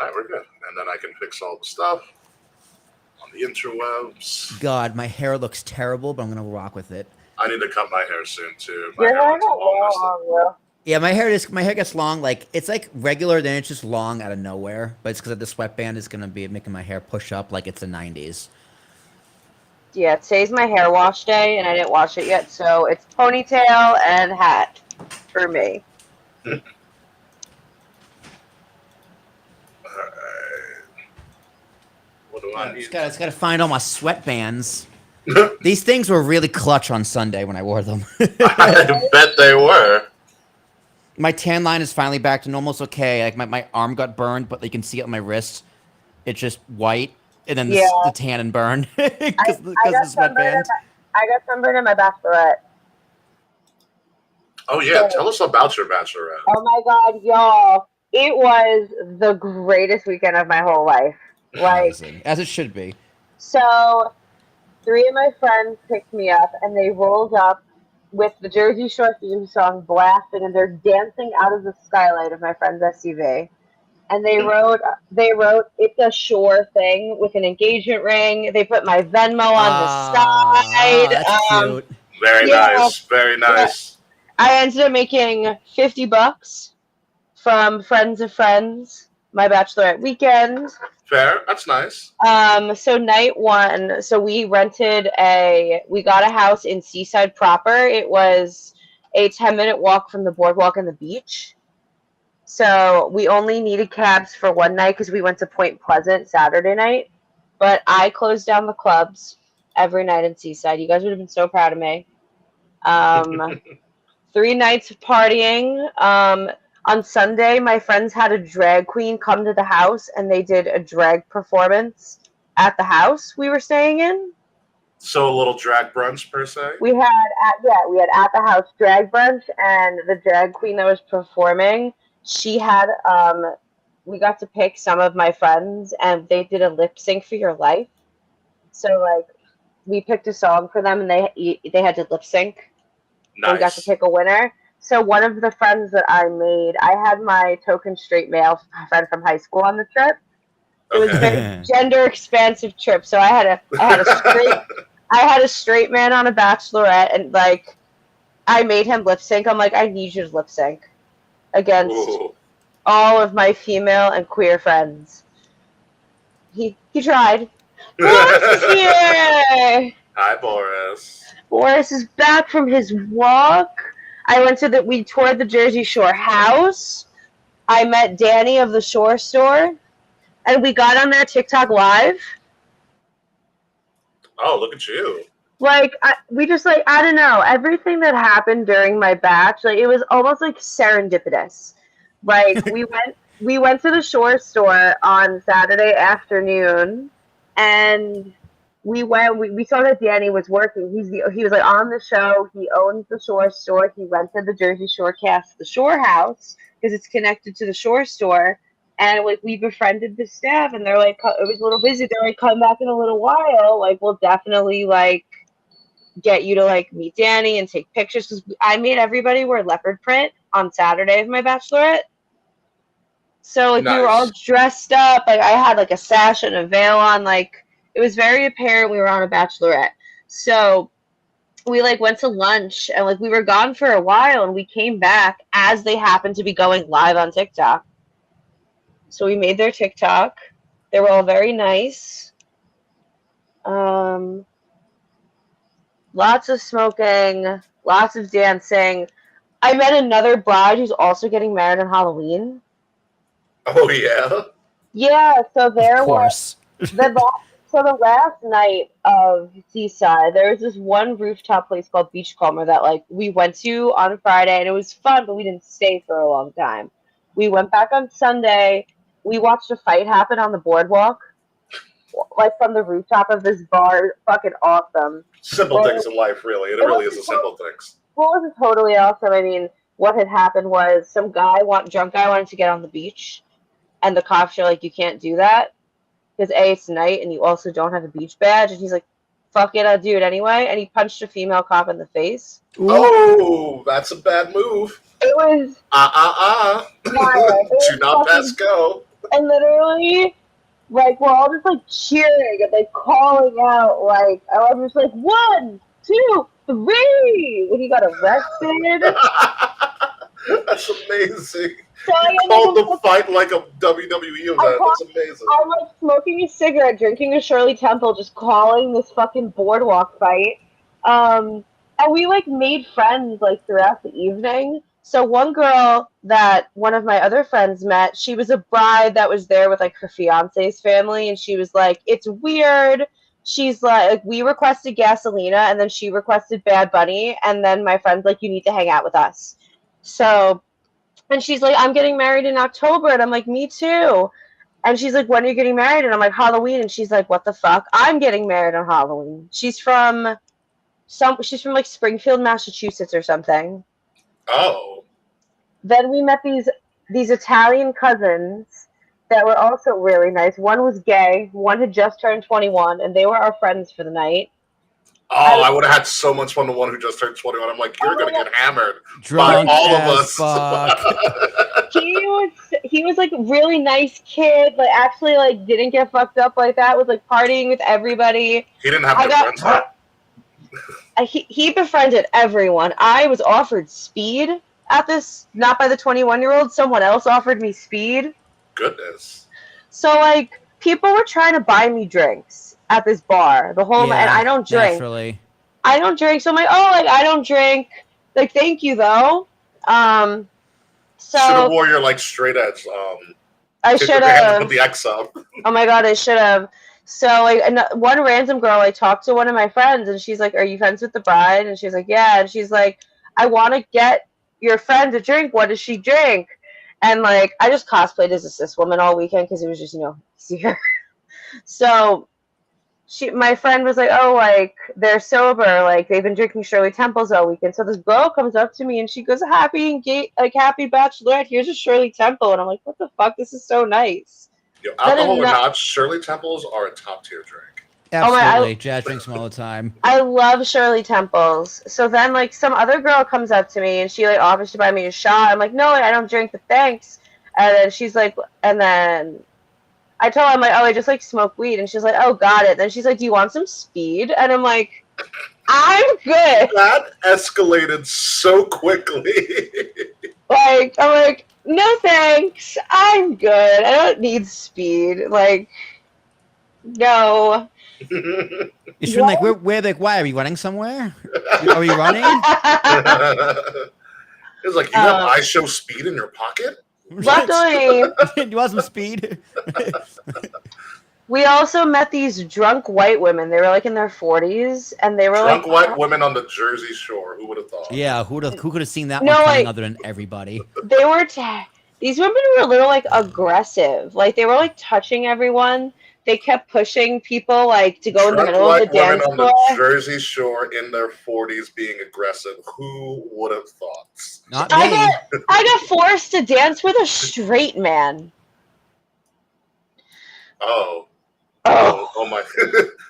All right, we're good. And then I can fix all the stuff on the interwebs. God, my hair looks terrible, but I'm gonna rock with it. I need to cut my hair soon too. My Your hair hair looks got long. Yeah, my hair gets long. Like it's like regular, then it's just long out of nowhere. But it's because the sweatband is gonna be making my hair push up like it's the '90s. Yeah, today's my hair wash day, and I didn't wash it yet, so it's ponytail and hat for me. Alright. What do I need? Just gotta find all my sweatbands. These things were really clutch on Sunday when I wore them. I bet they were. My tan line is finally back to normal. It's okay. Like my arm got burned, but you can see it on my wrist. It's just white, and then the tan and burn because of the sweatband. I got sunburned in my bachelorette. Oh yeah, tell us about your bachelorette. Oh my god, y'all! It was the greatest weekend of my whole life. Like, amazing, as it should be. So, 3 of my friends picked me up, and they rolled up with the Jersey Shore theme song blasting, and they're dancing out of the skylight of my friend's SUV. And they wrote, "It's a Shore thing" with an engagement ring. They put my Venmo on the side. That's cute. Very nice. Very nice. I ended up making $50 from friends of friends, my bachelorette weekend. Fair. That's nice. So night one, so we got a house in Seaside proper. It was a 10-minute walk from the boardwalk and the beach. So we only needed cabs for one night because we went to Point Pleasant Saturday night. But I closed down the clubs every night in Seaside. You guys would have been so proud of me. 3 nights of partying. On Sunday, my friends had a drag queen come to the house, and they did a drag performance at the house we were staying in. So a little drag brunch per se? We had at the house drag brunch, and the drag queen that was performing, she had, we got to pick some of my friends, and they did a lip sync for your life. So, like, we picked a song for them, and they had to lip sync. Nice. And we got to pick a winner. So one of the friends that I made, I had my token straight male friend from high school on the trip. It was a very gender expansive trip. So I had a straight man on a bachelorette, and like I made him lip sync. I'm like, I need you to lip sync against all of my female and queer friends. He tried. Boris is here. Hi, Boris. Boris is back from his walk. We toured the Jersey Shore house. I met Danny of the Shore Store, and we got on their TikTok live. Oh, look at you. Like, I don't know, everything that happened during my batch, like, it was almost like serendipitous. Like, we went to the Shore Store on Saturday afternoon, and we saw that Danny was working. He was like on the show. He owns the Shore Store. He rented the Jersey Shore cast, the Shore House, because it's connected to the Shore Store. And like we befriended the staff, and they're like, it was a little busy. They're like, come back in a little while. Like we'll definitely like get you to like meet Danny and take pictures. Because I made everybody wear leopard print on Saturday of my bachelorette. So like we were all dressed up. Like I had like a sash and a veil on. Like it was very apparent we were on a bachelorette. So we like went to lunch, and like we were gone for a while, and we came back as they happened to be going live on TikTok. So we made their TikTok. They were all very nice. Lots of smoking, lots of dancing. I met another bride who's also getting married on Halloween. Oh yeah. Yeah. So there was the last night of Seaside, there was this one rooftop place called Beachcomber that like we went to on Friday, and it was fun, but we didn't stay for a long time. We went back on Sunday. We watched a fight happen on the boardwalk, like from the rooftop of this bar. Fucking awesome. Simple things in life, really. It really is the simple things. Well, it was totally awesome. I mean, what had happened was some drunk guy wanted to get on the beach, and the cops are like, you can't do that. Because A, it's night, and you also don't have a beach badge. And he's like, fuck it, I'll do it anyway. And he punched a female cop in the face. Oh, that's a bad move. It was... Do not pass go. And literally, like, we're all just, like, cheering and, like, calling out, like, I was just like, 1, 2, 3, when he got arrested. That's amazing. So You called the fight like a WWE event. That's amazing. I'm, like, smoking a cigarette, drinking a Shirley Temple, just calling this fucking boardwalk fight. And we, like, made friends, like, throughout the evening. So one girl that one of my other friends met, she was a bride that was there with, like, her fiance's family, and she was like, it's weird. She's like, we requested Gasolina, and then she requested Bad Bunny, and then my friend's like, you need to hang out with us. So, and she's like, I'm getting married in October, and I'm like, me too. And she's like, when are you getting married? And I'm like, Halloween. And she's like, what the fuck? I'm getting married on Halloween. She's from like Springfield, Massachusetts or something. Oh. Then we met these Italian cousins that were also really nice. One was gay, one had just turned 21, and they were our friends for the night. Oh, I would have had so much fun with one who just turned 21. I'm like, you're going to get hammered Drunk by all of as us. fuck. He was like a really nice kid, like actually like didn't get fucked up like that, was like partying with everybody. He didn't have no friends. He befriended everyone. I was offered speed at this, not by the 21-year-old. Someone else offered me speed. Goodness. So like people were trying to buy me drinks at this bar the whole night, and I don't drink. Naturally. I don't drink, so I'm like, oh, like I don't drink. Like, thank you though. So should have wore your like straight edge. I should have put the X up. Oh my god, I should have. So like one random girl, I talked to one of my friends, and she's like, "Are you friends with the bride?" And she's like, "Yeah." And she's like, "I want to get your friend a drink. What does she drink?" And like, I just cosplayed as a cis woman all weekend because it was just easier. So my friend was like, oh, like, they're sober, like, they've been drinking Shirley Temples all weekend. So this girl comes up to me, and she goes, happy bachelorette, here's a Shirley Temple. And I'm like, what the fuck, this is so nice. Yo, alcohol or not, Shirley Temples are a top-tier drink. Absolutely. Jazz drinks them all the time. I love Shirley Temples. So then, like, some other girl comes up to me, and she, like, offers to buy me a shot. I'm like, no, I don't drink, but thanks. And then she's like, and then I told her, I'm like, oh, I just, like, smoke weed. And she's like, oh, got it. Then she's like, do you want some speed? And I'm like, I'm good. That escalated so quickly. Like, I'm like, no thanks. I'm good. I don't need speed. Like, no. It's like, why are we running somewhere? Are we running? It's like, you have I show speed in your pocket? Luckily, do you want some speed? we also met these drunk white women. They were like in their 40s, and they were drunk like white women on the Jersey Shore. Who would have thought? Yeah, who could have seen that one coming other than everybody? They were these women were a little like aggressive. Like they were like touching everyone. They kept pushing people like to go in the middle of the dance floor. Women on the Jersey Shore in their 40s being aggressive. Who would have thought? Not me. I got forced to dance with a straight man. Oh my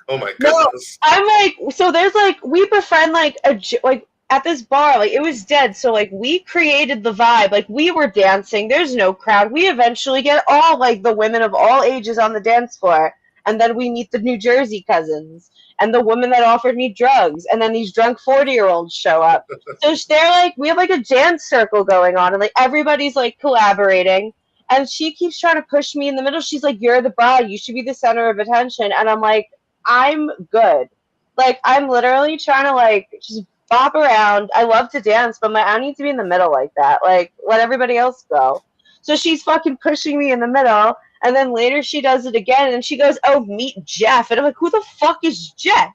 oh my goodness. No, I'm like, so there's like, we befriend like at this bar, like it was dead, so like we created the vibe, like we were dancing, there's no crowd, we eventually get all like the women of all ages on the dance floor, and then we meet the New Jersey cousins and the woman that offered me drugs, and then these drunk 40-year-olds show up. So they're like, we have like a dance circle going on, and like everybody's like collaborating, and she keeps trying to push me in the middle. She's like, you're the bride, you should be the center of attention. And I'm like, I'm good. Like I'm literally trying to like just bop around. I love to dance, but I don't need to be in the middle like that. Like, let everybody else go. So she's fucking pushing me in the middle, and then later she does it again, and she goes, oh, meet Jeff. And I'm like, who the fuck is Jeff?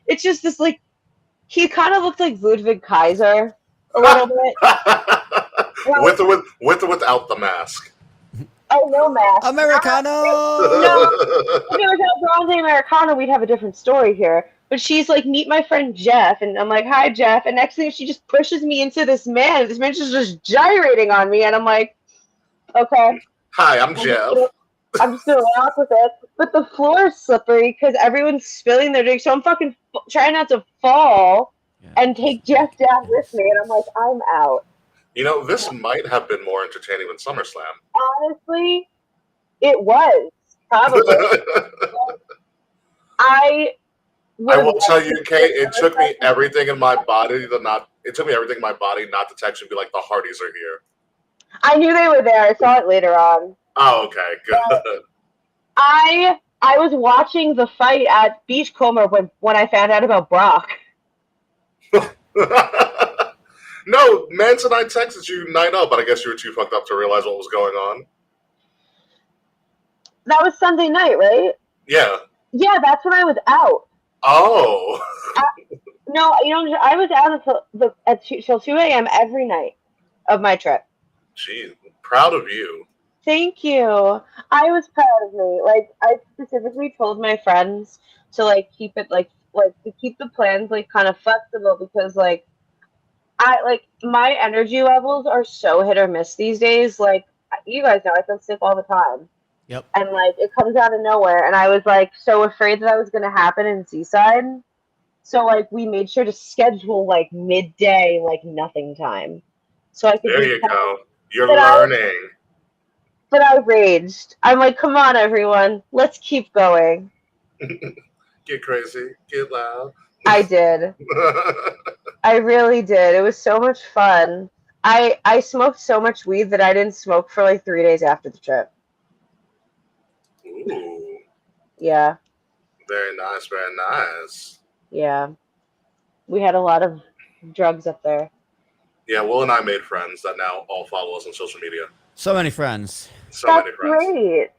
It's just this, like, he kind of looked like Ludwig Kaiser a little bit. With or without the mask? Oh, no mask. Americano! No. If it was El Grande Americano, we'd have a different story here. But she's like, meet my friend Jeff. And I'm like, hi, Jeff. And next thing, she just pushes me into this man. This man's just gyrating on me. And I'm like, okay. Hi, I'm Jeff. I'm just going to laugh with it. But the floor is slippery because everyone's spilling their drink. So I'm fucking trying not to fall and take Jeff down with me. And I'm like, I'm out. You know, this might have been more entertaining than SummerSlam. Honestly, It was probably. I will tell you, Kate. It took me everything in my body not to text you and be like, the Hardys are here. I knew they were there. I saw it later on. Oh, okay, good. I was watching the fight at Beachcomber when I found out about Brock. No, Mance and I texted you night up, but I guess you were too fucked up to realize what was going on. That was Sunday night, right? Yeah. Yeah, that's when I was out. Oh. No, I was out till 2 a.m. every night of my trip. Gee, proud of you. Thank you. I was proud of me. Like, I specifically told my friends to keep it to keep the plans kind of flexible because my energy levels are so hit or miss these days. Like, you guys know I feel sick all the time. Yep. And it comes out of nowhere. And I was so afraid that was gonna happen in Seaside. So we made sure to schedule midday nothing time. So I could There you go. You're but learning. But I raged. I'm like, come on, everyone. Let's keep going. Get crazy. Get loud. I did. I really did. It was so much fun. I smoked so much weed that I didn't smoke for 3 days after the trip. Ooh. Yeah. Very nice, very nice. Yeah. We had a lot of drugs up there. Yeah, Will and I made friends that now all follow us on social media. So many friends. That's great.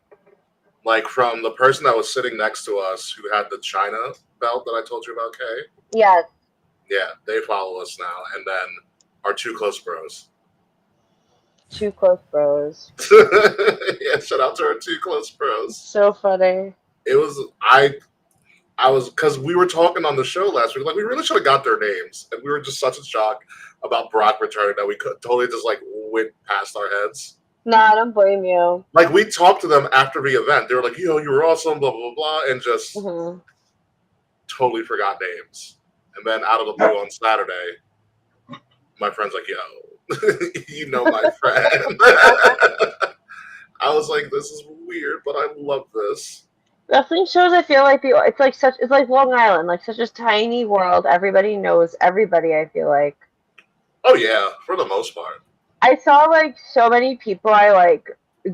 Like from the person that was sitting next to us who had the China belt that I told you about, Kay. Yes. Yeah, they follow us now. And then our two close bros. Two close bros. Yeah, shout out to our two close bros. So funny. It was, because we were talking on the show last week, we really should have got their names. And we were just such a shock about Brock returning that we could totally just went past our heads. No, I don't blame you. We talked to them after the event. They were like, yo, you were awesome, blah, blah, blah, and just totally forgot names. And then out of the blue on Saturday, my friend's like, yo, you know my friend. I was like, this is weird, but I love this. Wrestling shows, I feel like it's like Long Island, such a tiny world. Everybody knows everybody, I feel like. Oh, yeah, for the most part. I saw so many people I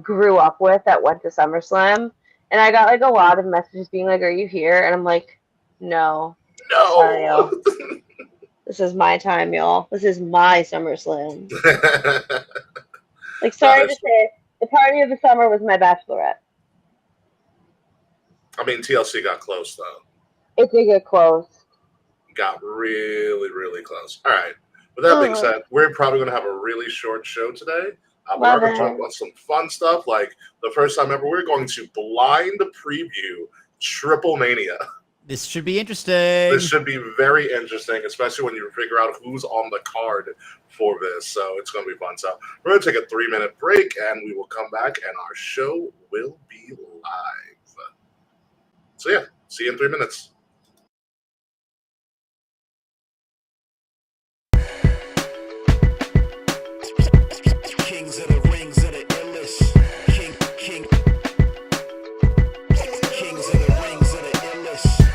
grew up with that went to SummerSlam, and I got a lot of messages being like, "Are you here?" And I'm like, "No, sorry, y'all. This is my time, y'all. This is my SummerSlam." Sorry to say, the party of the summer was my bachelorette. I mean, TLC got close though. It did get close. Got really, really close. All right. With that being said, we're probably going to have a really short show today. We're going to talk about some fun stuff. The first time ever, we're going to blind preview TripleMania. This should be interesting. This should be very interesting, especially when you figure out who's on the card for this. So it's going to be fun. So we're going to take a 3-minute break, and we will come back, and our show will be live. So yeah, see you in 3 minutes. Kings of the rings of the illest. Kings of the rings of the illest.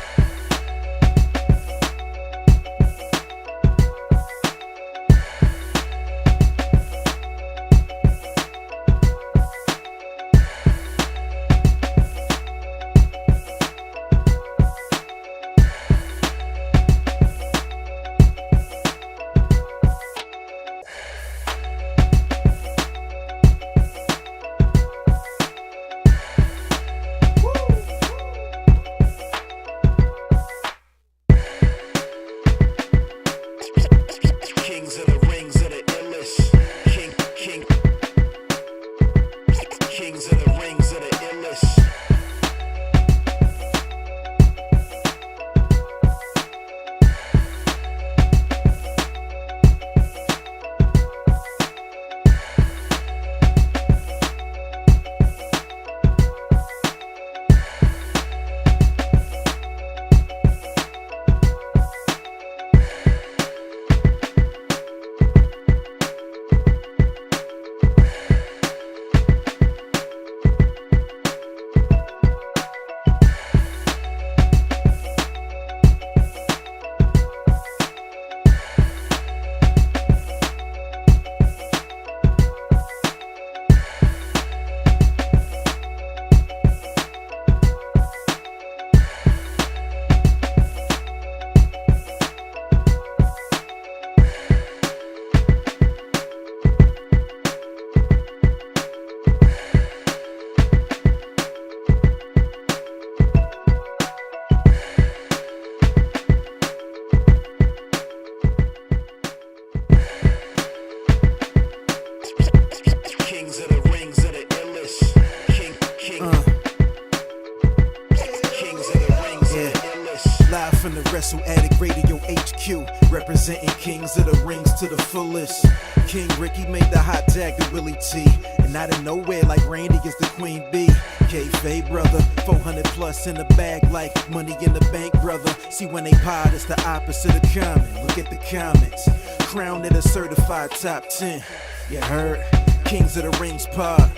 From the Wrestle Addict Radio HQ, representing kings of the rings to the fullest. King Ricky made the hot tag to Willie T, and out of nowhere like Randy is the Queen Bee. K-Fay brother, 400 plus in the bag like money in the bank brother. See when they pod, it's the opposite of common. Look at the comments, crowned at a certified top 10. You heard? Kings of the Rings pod.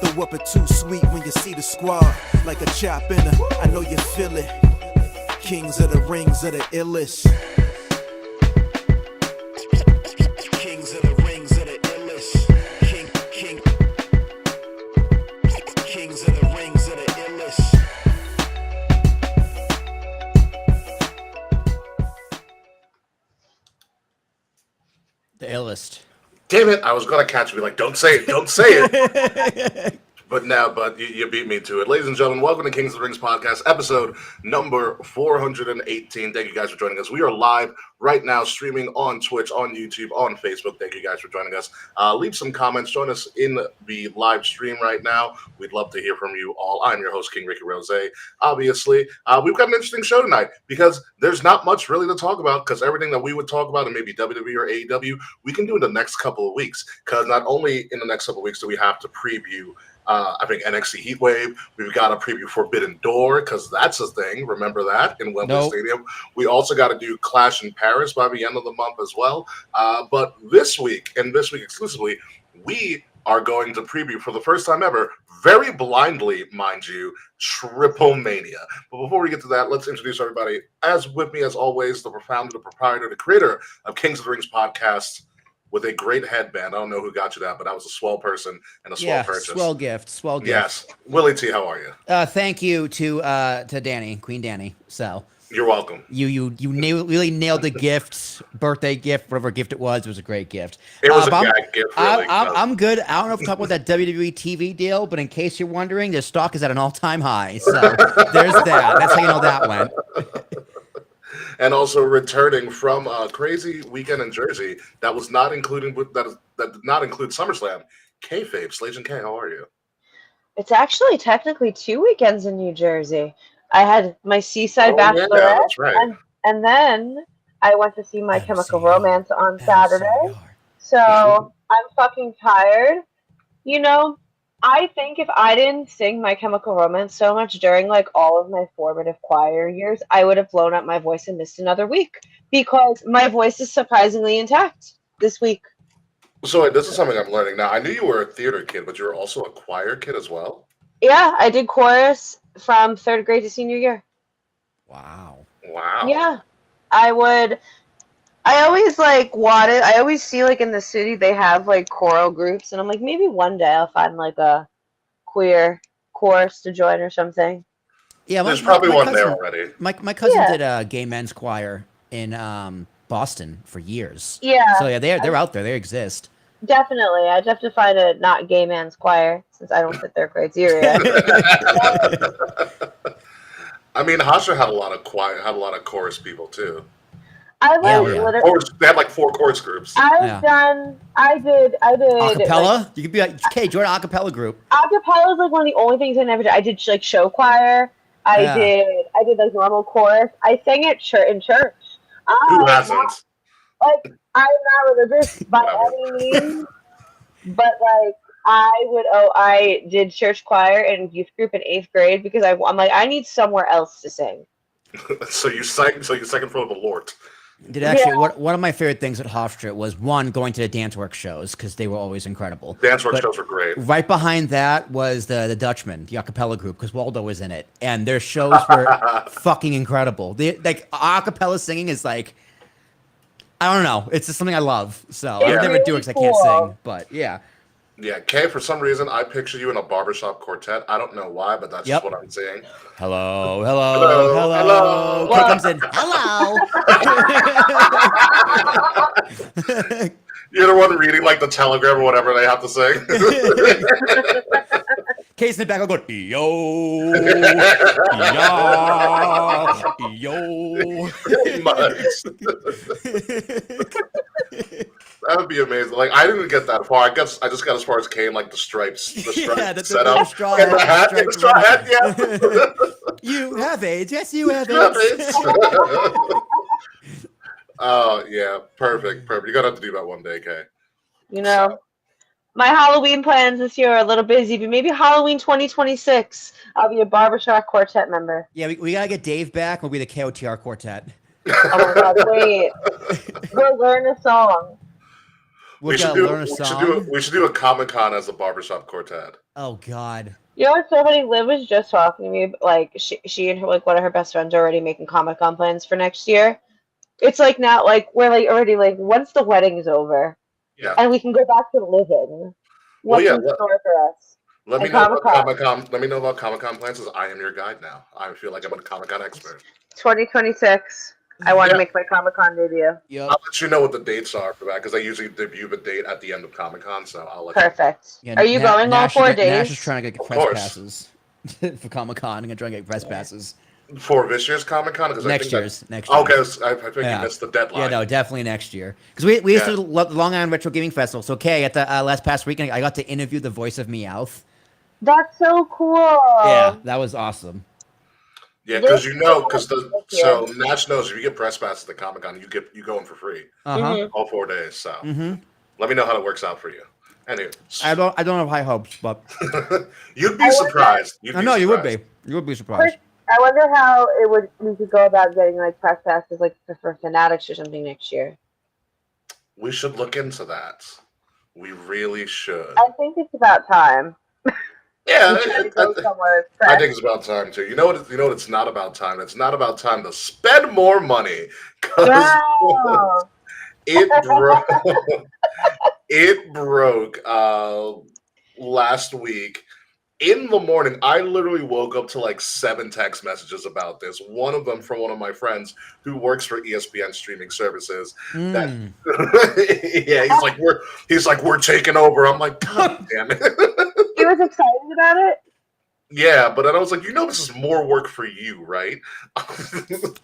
Throw up a too sweet when you see the squad. Like a chop in a, I know you feel it. Kings of the Rings of the illest. Kings of the Rings of the illest. Kings of the Rings of the illest. The illest. Damn it! I was gonna catch you. Like, don't say it. Don't say it. But you beat me to it. Ladies and gentlemen, welcome to Kings of the Rings podcast, episode number 418. Thank you guys for joining us. We are live right now, streaming on Twitch, on YouTube, on Facebook. Thank you guys for joining us. Leave some comments. Join us in the live stream right now. We'd love to hear from you all. I'm your host, King Ricky Rose. Obviously, we've got an interesting show tonight because there's not much really to talk about, because everything that we would talk about in maybe WWE or AEW, we can do in the next couple of weeks, because not only in the next couple of weeks do we have to preview I think NXT Heatwave. We've got a preview Forbidden Door, because that's a thing. Remember that in Wembley Stadium. We also got to do Clash in Paris by the end of the month as well. But this week, and this week exclusively, we are going to preview for the first time ever, very blindly, mind you, TripleMania. But before we get to that, let's introduce everybody. As with me, as always, the founder, the proprietor, the creator of Kings of the Rings podcast, with a great headband. I don't know who got you that, but that was a swell person and a swell purchase. Swell gift. Swell gift. Yes. Willie T, how are you? Thank you to Danny, Queen Danny. So you're welcome. You really nailed the gift, birthday gift, whatever gift it was. It was a great gift. It was a gag gift. Really. I'm good. I don't know if we're talking about that WWE TV deal, but in case you're wondering, the stock is at an all-time high. So there's that. That's how you know that went. And also returning from a crazy weekend in Jersey that was not including that did not include SummerSlam. Kayfabe, Slagin' K, how are you? It's actually technically 2 weekends in New Jersey. I had my Seaside Bachelorette, yeah, that's right. and then I went to see My Chemical Romance on Saturday. So I'm fucking tired. You know, I think if I didn't sing My Chemical Romance so much during like all of my formative choir years, I would have blown up my voice and missed another week, because my voice is surprisingly intact this week. So this is something I'm learning now. I knew you were a theater kid, but you were also a choir kid as well? Yeah, I did chorus from 3rd grade to senior year. Wow. Yeah. I always see like in the city they have like choral groups, and I'm like, maybe one day I'll find like a queer chorus to join or something. Yeah, there's probably one there already. My cousin did a gay men's choir in Boston for years. Yeah. So yeah, they're out there. They exist. Definitely. I'd have to find a not gay man's choir, since I don't fit their criteria. I mean, Hasha had a lot of chorus people too. I they had like 4 chorus groups. I did acapella? Like, you could be like, okay, join an acapella group. Acapella is like one of the only things I never did. I did like show choir. I did like normal chorus. I sang at in church. Who hasn't? Like, I'm not religious by any means, but like I did church choir and youth group in 8th grade, because I'm like, I need somewhere else to sing. So you sang in front of the Lord. Did actually one of my favorite things at Hofstra was one, going to the dance work shows, because they were always incredible. Dance work shows were great. Right behind that was the Dutchman, the acapella group, because Waldo was in it, and their shows were fucking incredible. Like acapella singing is like, I don't know, it's just something I love. So I would never do it because I can't sing, but yeah. Yeah, Kay, for some reason, I picture you in a barbershop quartet. I don't know why, but that's just what I'm seeing. Hello. What comes in? Hello. You're the one reading like the telegram or whatever they have to say. Case in the back, I'll go, yo. Pretty much. That would be amazing. Like, I didn't get that far. I guess I just got as far as Kane, like the stripes Yeah, the setup. straw and the hat, yeah. You have AIDS. Yes, you have You have AIDS. AIDS. Oh yeah, perfect. You gotta have to do that one day, Kay. You know, my Halloween plans this year are a little busy, but maybe Halloween 2026, I'll be a barbershop quartet member. Yeah, we gotta get Dave back. We'll be the KOTR quartet. Oh my God, wait. We'll learn a song. We gotta learn a song. We should do a Comic-Con as a barbershop quartet. Oh God. You know what's so funny? Liv was just talking to me, like she and her, like one of her best friends are already making Comic-Con plans for next year. It's like now, like we're like already like once the wedding's over, Yeah. and we can go back to living. What's in store for us? Let me know about Comic-Con. Let me know about Comic-Con plans, as I am your guide now. I feel like I'm a Comic-Con expert. 2026. I want to make my Comic-Con debut. Yep. I'll let you know what the dates are for that, because I usually debut the date at the end of Comic-Con, so I'll let Perfect. Yeah, Are you going all 4 days? Nash is trying to get Of press course. passes for Comic-Con. I'm gonna try and get press passes. you. For this year's Comic-Con? Next year's. Okay, I think Yeah. you missed the deadline. Yeah, no, definitely next year. Because we used to the Long Island Retro Gaming Festival. So, okay, at the last past weekend, I got to interview the voice of Meowth. That's so cool. Yeah, that was awesome. Yeah, because so Nash knows if you get press passes at the Comic-Con, you go in for free all 4 days. So let me know how it works out for you. Anyway, I don't have high hopes, but you'd be surprised. I know you would be. You would be surprised. I wonder how we could go about getting like press passes like for Fanatics or something next year. We should look into that. We really should. I think it's about time. Yeah, I think it's about time too. You know what? It's not about time. It's not about time to spend more money, because Wow. it broke. It broke last week. In the morning, I literally woke up to like 7 text messages about this. One of them from one of my friends who works for ESPN streaming services. Yeah, he's like we're taking over. I'm like, God damn it. He was excited about it. Yeah, but then I was like, this is more work for you, right?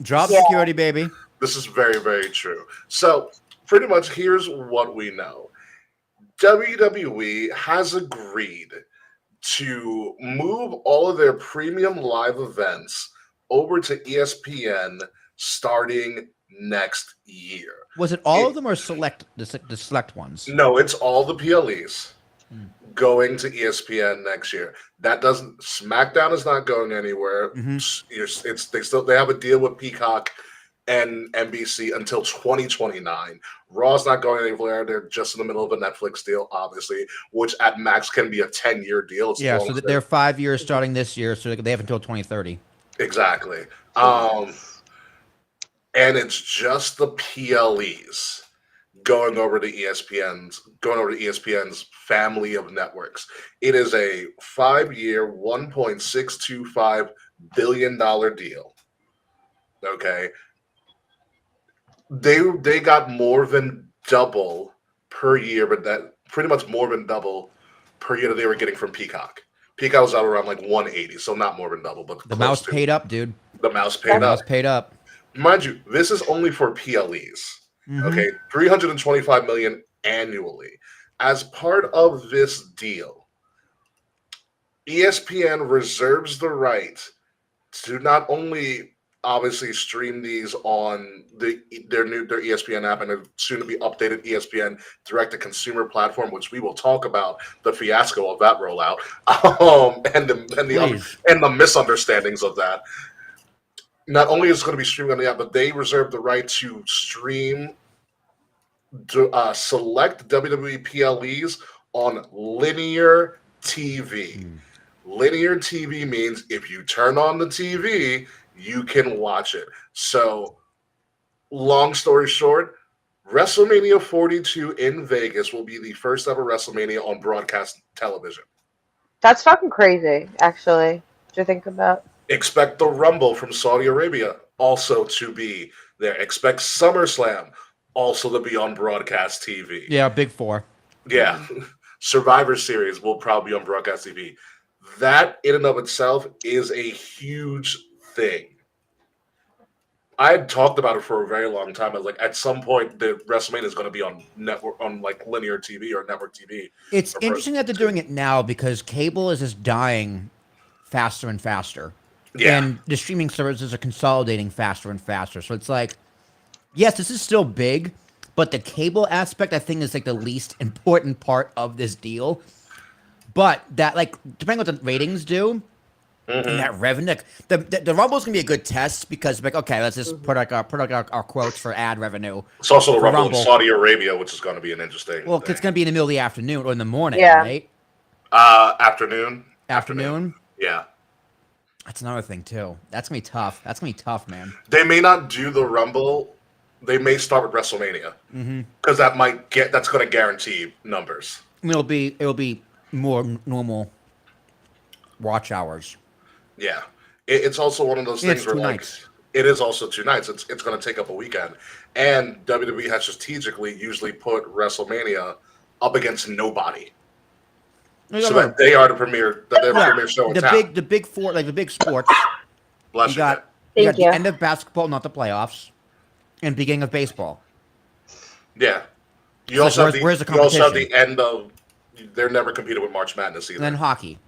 Drop security, baby. This is very, very true. So pretty much here's what we know. WWE has agreed to move all of their premium live events over to ESPN starting next year. Was it all of them or the select ones? No, it's all the PLEs going to ESPN next year. SmackDown is not going anywhere. They have a deal with Peacock and NBC until 2029. Raw's not going anywhere. They're just in the middle of a Netflix deal, obviously, which at max can be a 10-year deal. So they're 5 years starting this year, so they have until 2030. Exactly. And it's just the PLEs going over to ESPN's family of networks. It is a 5-year, $1.625 billion deal. Okay. They got more than double per year, but that pretty much more than double per year that they were getting from Peacock. Peacock was out around like 180, so not more than double, but the mouse paid up, dude. The mouse paid up. Mind you, this is only for PLEs. Okay, $325 million annually. As part of this deal, ESPN reserves the right to not only obviously stream these on their ESPN app and a soon-to-be updated ESPN direct-to-consumer platform, which we will talk about the fiasco of that rollout, and the misunderstandings of that. Not only is it going to be streaming on the app, but they reserve the right to stream select WWE PLEs on linear TV. Linear TV means if you turn on the TV, you can watch it. So, long story short, WrestleMania 42 in Vegas will be the first ever WrestleMania on broadcast television. That's fucking crazy, actually, to think about. Expect the Rumble from Saudi Arabia also to be there. Expect SummerSlam also to be on broadcast TV. Yeah, Big Four. Yeah. Survivor Series will probably be on broadcast TV. That in and of itself is a huge thing. I had talked about it for a very long time. I was like, at some point, the WrestleMania is going to be on network, on like linear TV or network TV. It's interesting that they're doing it now because cable is just dying faster and faster. Yeah. And the streaming services are consolidating faster and faster. So it's like, yes, this is still big, but the cable aspect, I think, is like the least important part of this deal. But that, like, depending on what the ratings do, and that revenue, like, the Rumble's gonna be a good test because, like, okay, let's just put our quotes for ad revenue. It's also the for Rumble in Saudi Arabia, which is going to be an interesting. Well, thing. it's gonna be in the middle of the afternoon or in the morning, Yeah. right? Afternoon. Afternoon. Yeah. That's another thing too. That's gonna be tough. That's gonna be tough, man. They may not do the Rumble. They may start with WrestleMania because that's going to guarantee numbers. I mean, it'll be more normal watch hours. Yeah, it's also one of those things It's where 2 like nights. it is also 2 nights. It's going to take up a weekend, and WWE has strategically usually put WrestleMania up against nobody, so that they are the premier show in town. The big four, like the big sports. Bless You you. got Thank the you. end of basketball, not the playoffs, and beginning of baseball. Yeah. You So also have where's the you also have competition? the end of. They're never competed with March Madness either. And then hockey,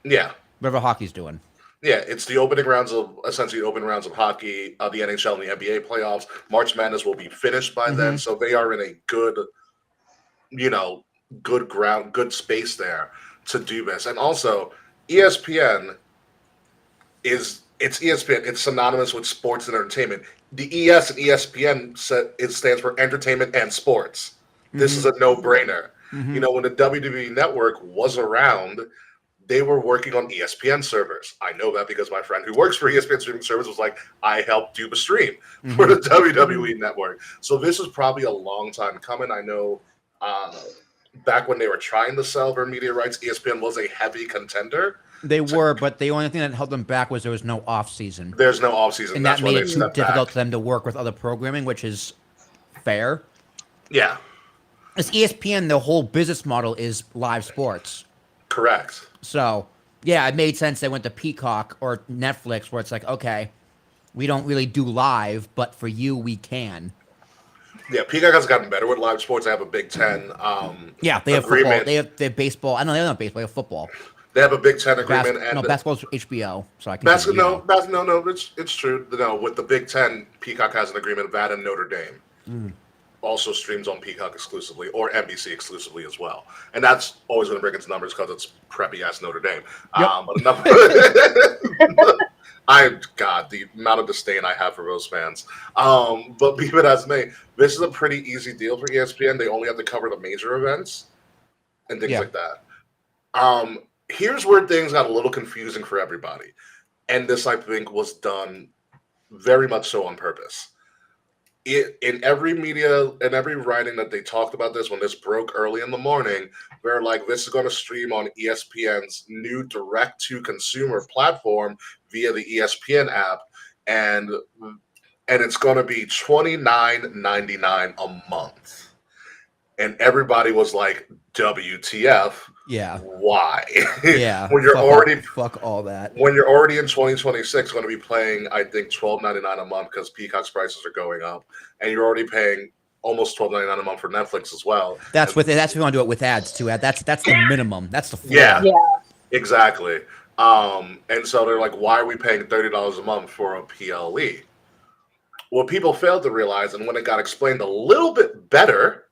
Yeah. whatever hockey's doing. Yeah, it's the opening rounds of hockey, the NHL and the NBA playoffs. March Madness will be finished by then, so they are in a good, good space there to do this. And also, ESPN it's ESPN. It's synonymous with sports and entertainment. The ES and ESPN it stands for entertainment and sports. This is a no-brainer. When the WWE Network was around, they were working on ESPN servers. I know that because my friend who works for ESPN streaming service was like, I helped do the stream for the WWE Network. So this is probably a long time coming. I know back when they were trying to sell their media rights, ESPN was a heavy contender. They were, but the only thing that held them back was there was no off season. There's no off season, and that's that why made they it too stepped difficult back. for them to work with other programming, which is fair. Yeah, As ESPN, the whole business model is live sports. correct. So, yeah, it made sense they went to Peacock or Netflix, where it's like, okay, we don't really do live, but for you, we can. Yeah, Peacock has gotten better with live sports. They have a Big Ten. Yeah, they have agreement. football. They have baseball. I know they don't have baseball. They have football. They have a Big Ten agreement. Basketball's HBO. So I can. No, it's true. No, with the Big Ten, Peacock has an agreement. That and Notre Dame also streams on Peacock exclusively, or NBC exclusively as well. And that's always going to bring its numbers because it's preppy ass Notre Dame. But enough. The amount of disdain I have for those fans. But be it as may, this is a pretty easy deal for ESPN. They only have to cover the major events and things like that. Here's where things got a little confusing for everybody. And this, I think, was done very much so on purpose. In every media and every writing that they talked about this, when this broke early in the morning, they're like, this is going to stream on ESPN's new direct-to-consumer platform via the ESPN app, and it's going to be $29.99 a month. And everybody was like, WTF? Yeah. Why? Yeah. When you're fuck all that. When you're already in 2026, going to be paying, I think, $12.99 a month because Peacock's prices are going up, and you're already paying almost $12.99 a month for Netflix as well. That's if you want to do it with ads too. That's the minimum. That's the floor. Yeah. Exactly. And so they're like, why are we paying $30 a month for a PLE? What people failed to realize, and when it got explained a little bit better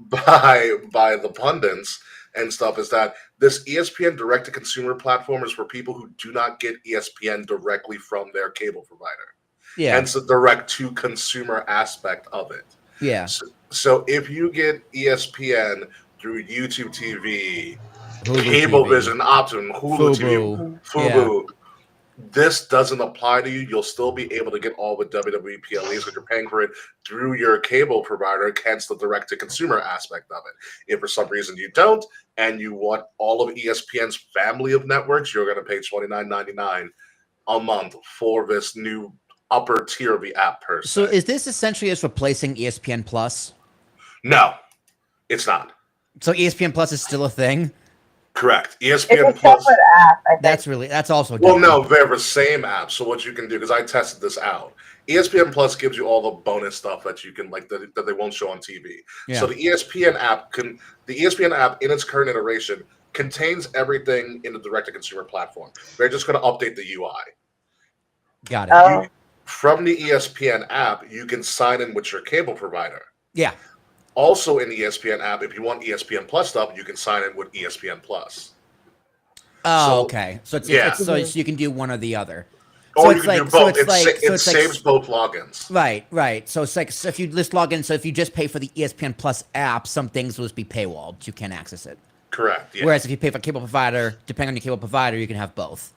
by the pundits and stuff, is that this ESPN direct-to-consumer platform is for people who do not get ESPN directly from their cable provider. Yeah. Hence the direct-to-consumer aspect of it. Yeah. So if you get ESPN through YouTube TV, Hulu Cablevision, TV. Optimum, Hulu TV, Fubo, this doesn't apply to you. You'll still be able to get all the WWE PLEs because you're paying for it through your cable provider, hence the direct-to-consumer aspect of it. If for some reason you don't, and you want all of ESPN's family of networks, you're going to pay $29.99 a month for this new upper tier of the app per se. So is this essentially just replacing ESPN Plus? No, it's not. So ESPN Plus is still a thing? Correct. It's ESPN a Plus. separate app, I think. That's also Well, different. no, they're the same app. So what you can do, because I tested this out, ESPN Plus gives you all the bonus stuff that you can that they won't show on TV. Yeah. So the ESPN app in its current iteration contains everything in the direct-to-consumer platform. They're just going to update the UI. Got it. Oh. From the ESPN app, you can sign in with your cable provider. Yeah. Also in the ESPN app, if you want ESPN Plus stuff, you can sign in with ESPN Plus. Oh, okay. So it's so you can do one or the other. Or So you it's can like do so both. it's like so It it's saves like both logins. right. So it's like so if you just log in, so if you just pay for the ESPN Plus app, some things will just be paywalled. You can't access it. Correct. Yeah. Whereas if you pay for cable provider, depending on your cable provider, you can have both.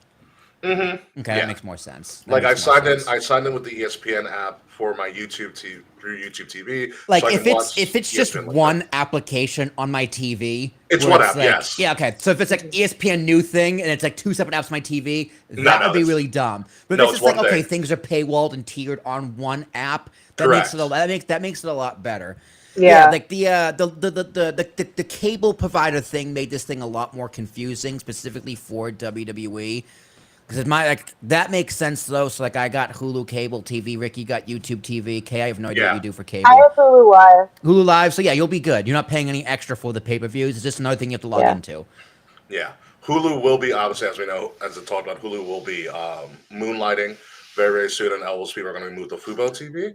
Okay, that makes more sense. I signed in with the ESPN app for my through YouTube TV. Like so if it's just one application on my TV, it's one app. Like, yes. Yeah. Okay. So if it's like ESPN new thing and it's like 2 separate apps on my TV, that would be really dumb. But if it's just like okay, things are paywalled and tiered on one app, that makes it a lot better. Yeah. Like the cable provider thing made this thing a lot more confusing, specifically for WWE. Because that makes sense though. So like I got Hulu cable TV, Ricky got YouTube TV, Kay I have no idea what you do for cable. I have Hulu Live. Hulu Live, so yeah, you'll be good. You're not paying any extra for the pay-per-views. It's just another thing you have to log into. Yeah, Hulu will be obviously, as we know, as it talked about, Hulu will be moonlighting very, very soon, and all those people are going to move to Fubo TV.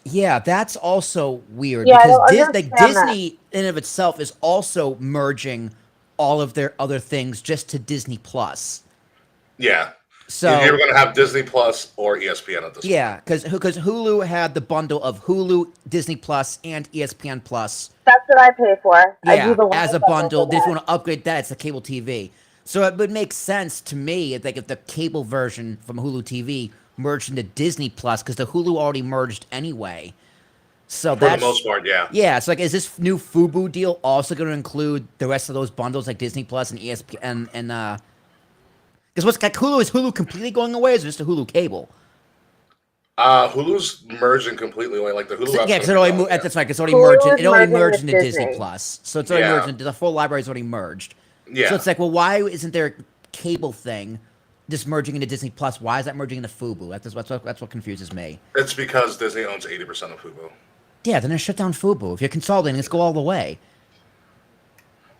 Yeah, that's also weird because Disney in and of itself is also merging all of their other things just to Disney Plus. Yeah. So you're going to have Disney Plus or ESPN at this point. Yeah, because Hulu had the bundle of Hulu, Disney Plus, and ESPN Plus. That's what I pay for. Yeah, I do the as a bundle. If you want to upgrade that, it's the cable TV. So it would make sense to me like if the cable version from Hulu TV merged into Disney Plus because the Hulu already merged anyway. So for the most part, yeah. Yeah, so like, is this new Fubo deal also going to include the rest of those bundles like Disney Plus and ESPN and because what's like Hulu is Hulu completely going away? Or is it just a Hulu cable? Hulu's merging completely away. Like the Hulu. Yeah, because it already moved. That's right. It's already merged. It already merged into Disney Plus. So it's already merged. The full library's already merged. Yeah. So it's like, well, why isn't there a cable thing just merging into Disney Plus? Why is that merging into Fubo? That's what confuses me. It's because Disney owns 80% of Fubo. Yeah, then shut down Fubo. If you're consolidating, let's go all the way.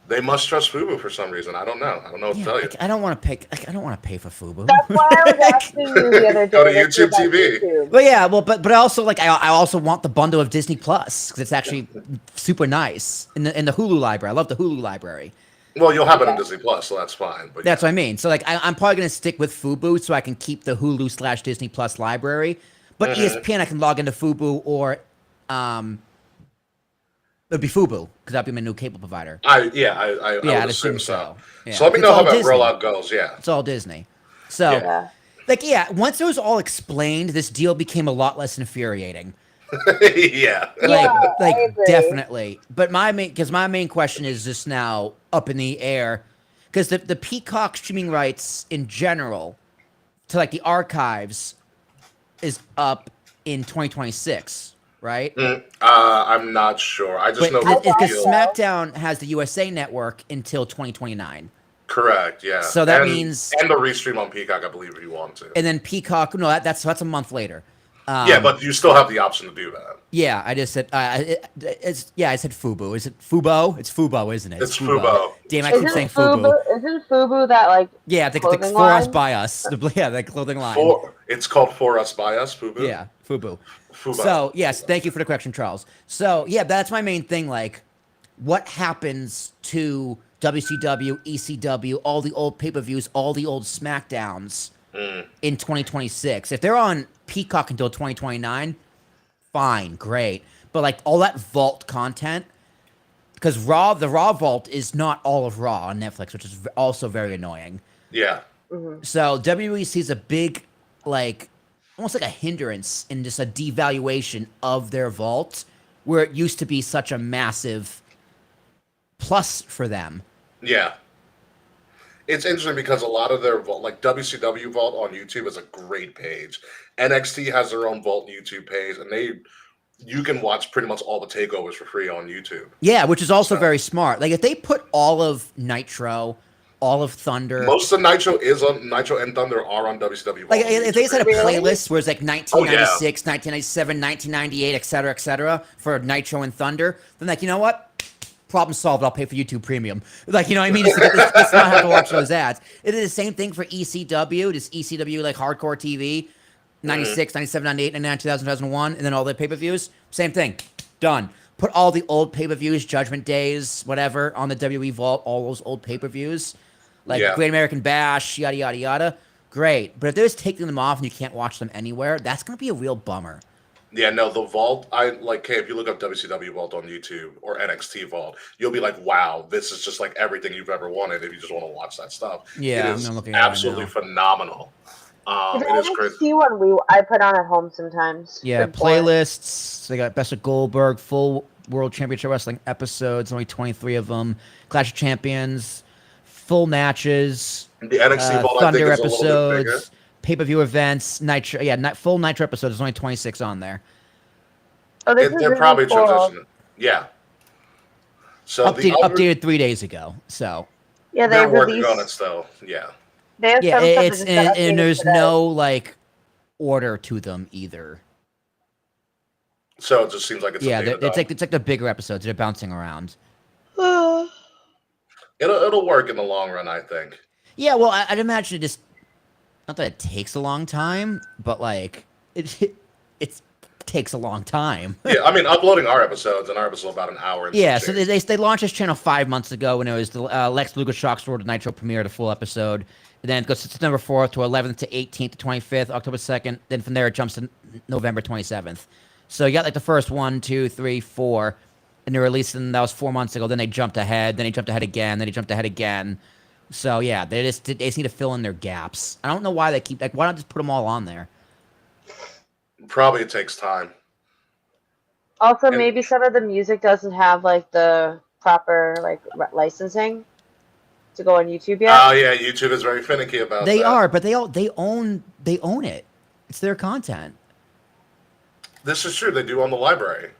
They must trust Fubo for some reason. I don't know. I don't know what to tell you. I don't want to pay. I don't want to pay for Fubo. That's why I was asking you the other day. Go to YouTube TV. Well, yeah. Well, but also like I also want the bundle of Disney Plus because it's actually super nice in the Hulu library. I love the Hulu library. Well, you'll have it on Disney Plus, so that's fine. But that's what I mean. So like I'm probably gonna stick with Fubo so I can keep the Hulu / Disney Plus library. But ESPN I can log into Fubo or it'd be Fubo because that'd be my new cable provider. I would assume so. Yeah. So let me know how that rollout goes. Yeah, it's all Disney. So, once it was all explained, this deal became a lot less infuriating. Yeah, Definitely. But my main question is just now up in the air because the Peacock streaming rights in general to like the archives is up in 2026. Right? I'm not sure. I just know because SmackDown has the USA Network until 2029. Correct. Yeah. So that means the restream on Peacock, I believe, if you want to. And then Peacock, no, that's a month later. Yeah, but you still have the option to do that. Yeah, I just said I said Fubo. Is it Fubo? It's Fubo, isn't it? It's Fubo. Damn, I keep saying Fubo. Isn't Fubo that like? Yeah, the For Us by Us. The clothing line. It's called For Us by Us. Fubo. Yeah, Fubo. So yes, thank you for the correction, Charles. So yeah, that's my main thing. Like, what happens to WCW, ECW, all the old pay-per-views, all the old SmackDowns in 2026? If they're on Peacock until 2029, fine, great. But like all that Vault content, because the Raw Vault is not all of Raw on Netflix, which is also very annoying. Yeah. So WWE sees a big like. Almost like a hindrance and just a devaluation of their vault, where it used to be such a massive plus for them. Yeah. It's interesting because a lot of their vault, like WCW Vault on YouTube is a great page. NXT has their own Vault YouTube page, and you can watch pretty much all the takeovers for free on YouTube. Yeah, which is also very smart. Like if they put all of Nitro, all of Thunder. Most of Nitro and Thunder are on WCW. Like if they just had a playlist where it's like 1996, 1997, 1998, et cetera, for Nitro and Thunder, then like, you know what? problem solved. I'll pay for YouTube Premium. Like, you know what I mean? Just to get this, just not have to watch those ads. It is the same thing for ECW. Just ECW, like hardcore TV, 96, 97, 98, 99, 2000, 2001, and then all the pay-per-views. Same thing. Done. Put all the old pay-per-views, Judgment Days, whatever, on the WWE Vault, all those old pay-per-views. Like Great American Bash, yada, yada, yada. Great. But if they're just taking them off and you can't watch them anywhere, that's going to be a real bummer. Yeah, no, the Vault, if you look up WCW Vault on YouTube or NXT Vault, you'll be like, wow, this is just like everything you've ever wanted if you just want to watch that stuff. Yeah, it is I'm looking at it absolutely phenomenal. It is crazy. See one I put on at home sometimes. Yeah, playlists. They got Best of Goldberg, full World Championship Wrestling episodes, only 23 of them. Clash of Champions, full matches. The NXT Vault, Thunder I think, is a little bit bigger. Pay-per-view events, Nitro. Yeah, full Nitro episodes. There's only 26 on there. Oh, they're probably transitioning. Yeah. So updated 3 days ago. So yeah, they're working on it still. Yeah. And there's no like order to them either. So it just seems like it's it's like the bigger episodes. They're bouncing around. It'll work in the long run, I think. Yeah, well, I'd imagine it just not that it takes a long time, but like it takes a long time. Yeah, I mean, uploading our episodes, and our episode about an hour. And yeah, so they launched this channel 5 months ago when it was the Lex Luger Shock Sword Nitro premiere, the full episode. And then it goes to September 4th to 11th to 18th to 25th, October 2nd. Then from there it jumps to November 27th. So you got like the first 1, 2, 3, 4, and they released them. That was 4 months ago. Then they jumped ahead. Then they jumped ahead again. Then they jumped ahead again. So yeah, they just need to fill in their gaps. I don't know why they keep why not just put them all on there? Probably it takes time. Also, maybe some of the music doesn't have like the proper like licensing to go on YouTube yet. Oh yeah, YouTube is very finicky about that. They are, but they own it. It's their content. This is true. They do own the library,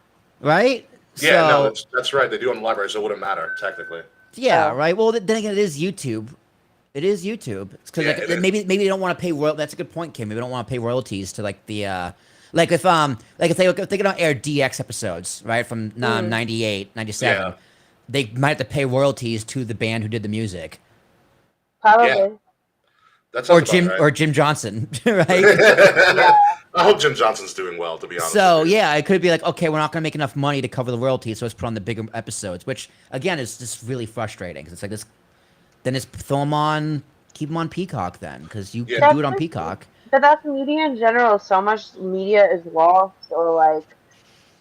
right? Yeah, no, that's right. They do own the library, so it wouldn't matter technically. Yeah, right. Well, then again, it is YouTube. It is YouTube. It's because maybe they don't want to pay That's a good point, Kim. Maybe they don't want to pay royalties to like the like if they don't air DX episodes right from 98, 97, they might have to pay royalties to the band who did the music. Probably. Yeah. That's or Jim Johnson, right? I hope Jim Johnson's doing well, to be honest. So yeah, it could be like, okay, we're not going to make enough money to cover the royalties, so let's put on the bigger episodes, which again is just really frustrating because it's like this. Then just throw them on, keep them on Peacock then, because you can do it on Peacock. But that's media in general. So much media is lost or like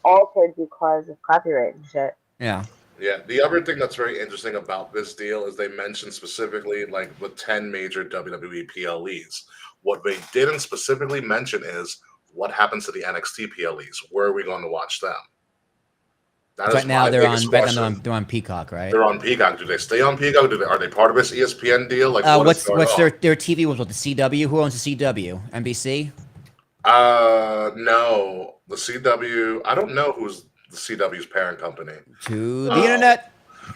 altered because of copyright and shit. Yeah. Yeah. The other thing that's very interesting about this deal is they mentioned specifically like the 10 major WWE PLEs. What they didn't specifically mention is what happens to the NXT PLEs. Where are we going to watch them? Right now they're on Peacock, right? They're on Peacock. Do they stay on Peacock? Are they part of this ESPN deal? Like, what's their TV was with the CW? Who owns the CW? NBC? No, the CW. I don't know who's the CW's parent company. To the internet.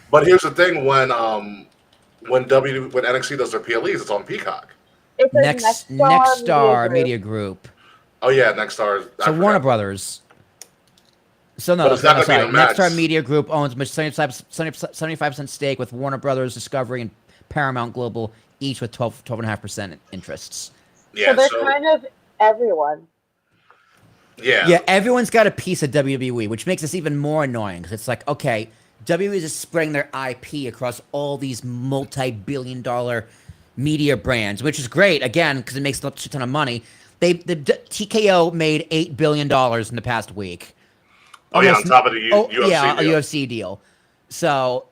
But here's the thing: when NXT does their PLEs, it's on Peacock. It's Nexstar Media Group. Oh yeah, Nexstar. So Warner Brothers. So no, sorry. Nexstar Media Group owns 75% stake with Warner Brothers, Discovery, and Paramount Global, each with 12.5% interests. Yeah, so they're kind of everyone. Yeah. Yeah, everyone's got a piece of WWE, which makes this even more annoying because it's like, okay, WWE is just spreading their IP across all these multi-billion-dollar media brands, which is great, again, because it makes a ton of money. The TKO made $8 billion in the past week. Oh yeah, on top of the UFC deal. Yeah, a UFC deal. So,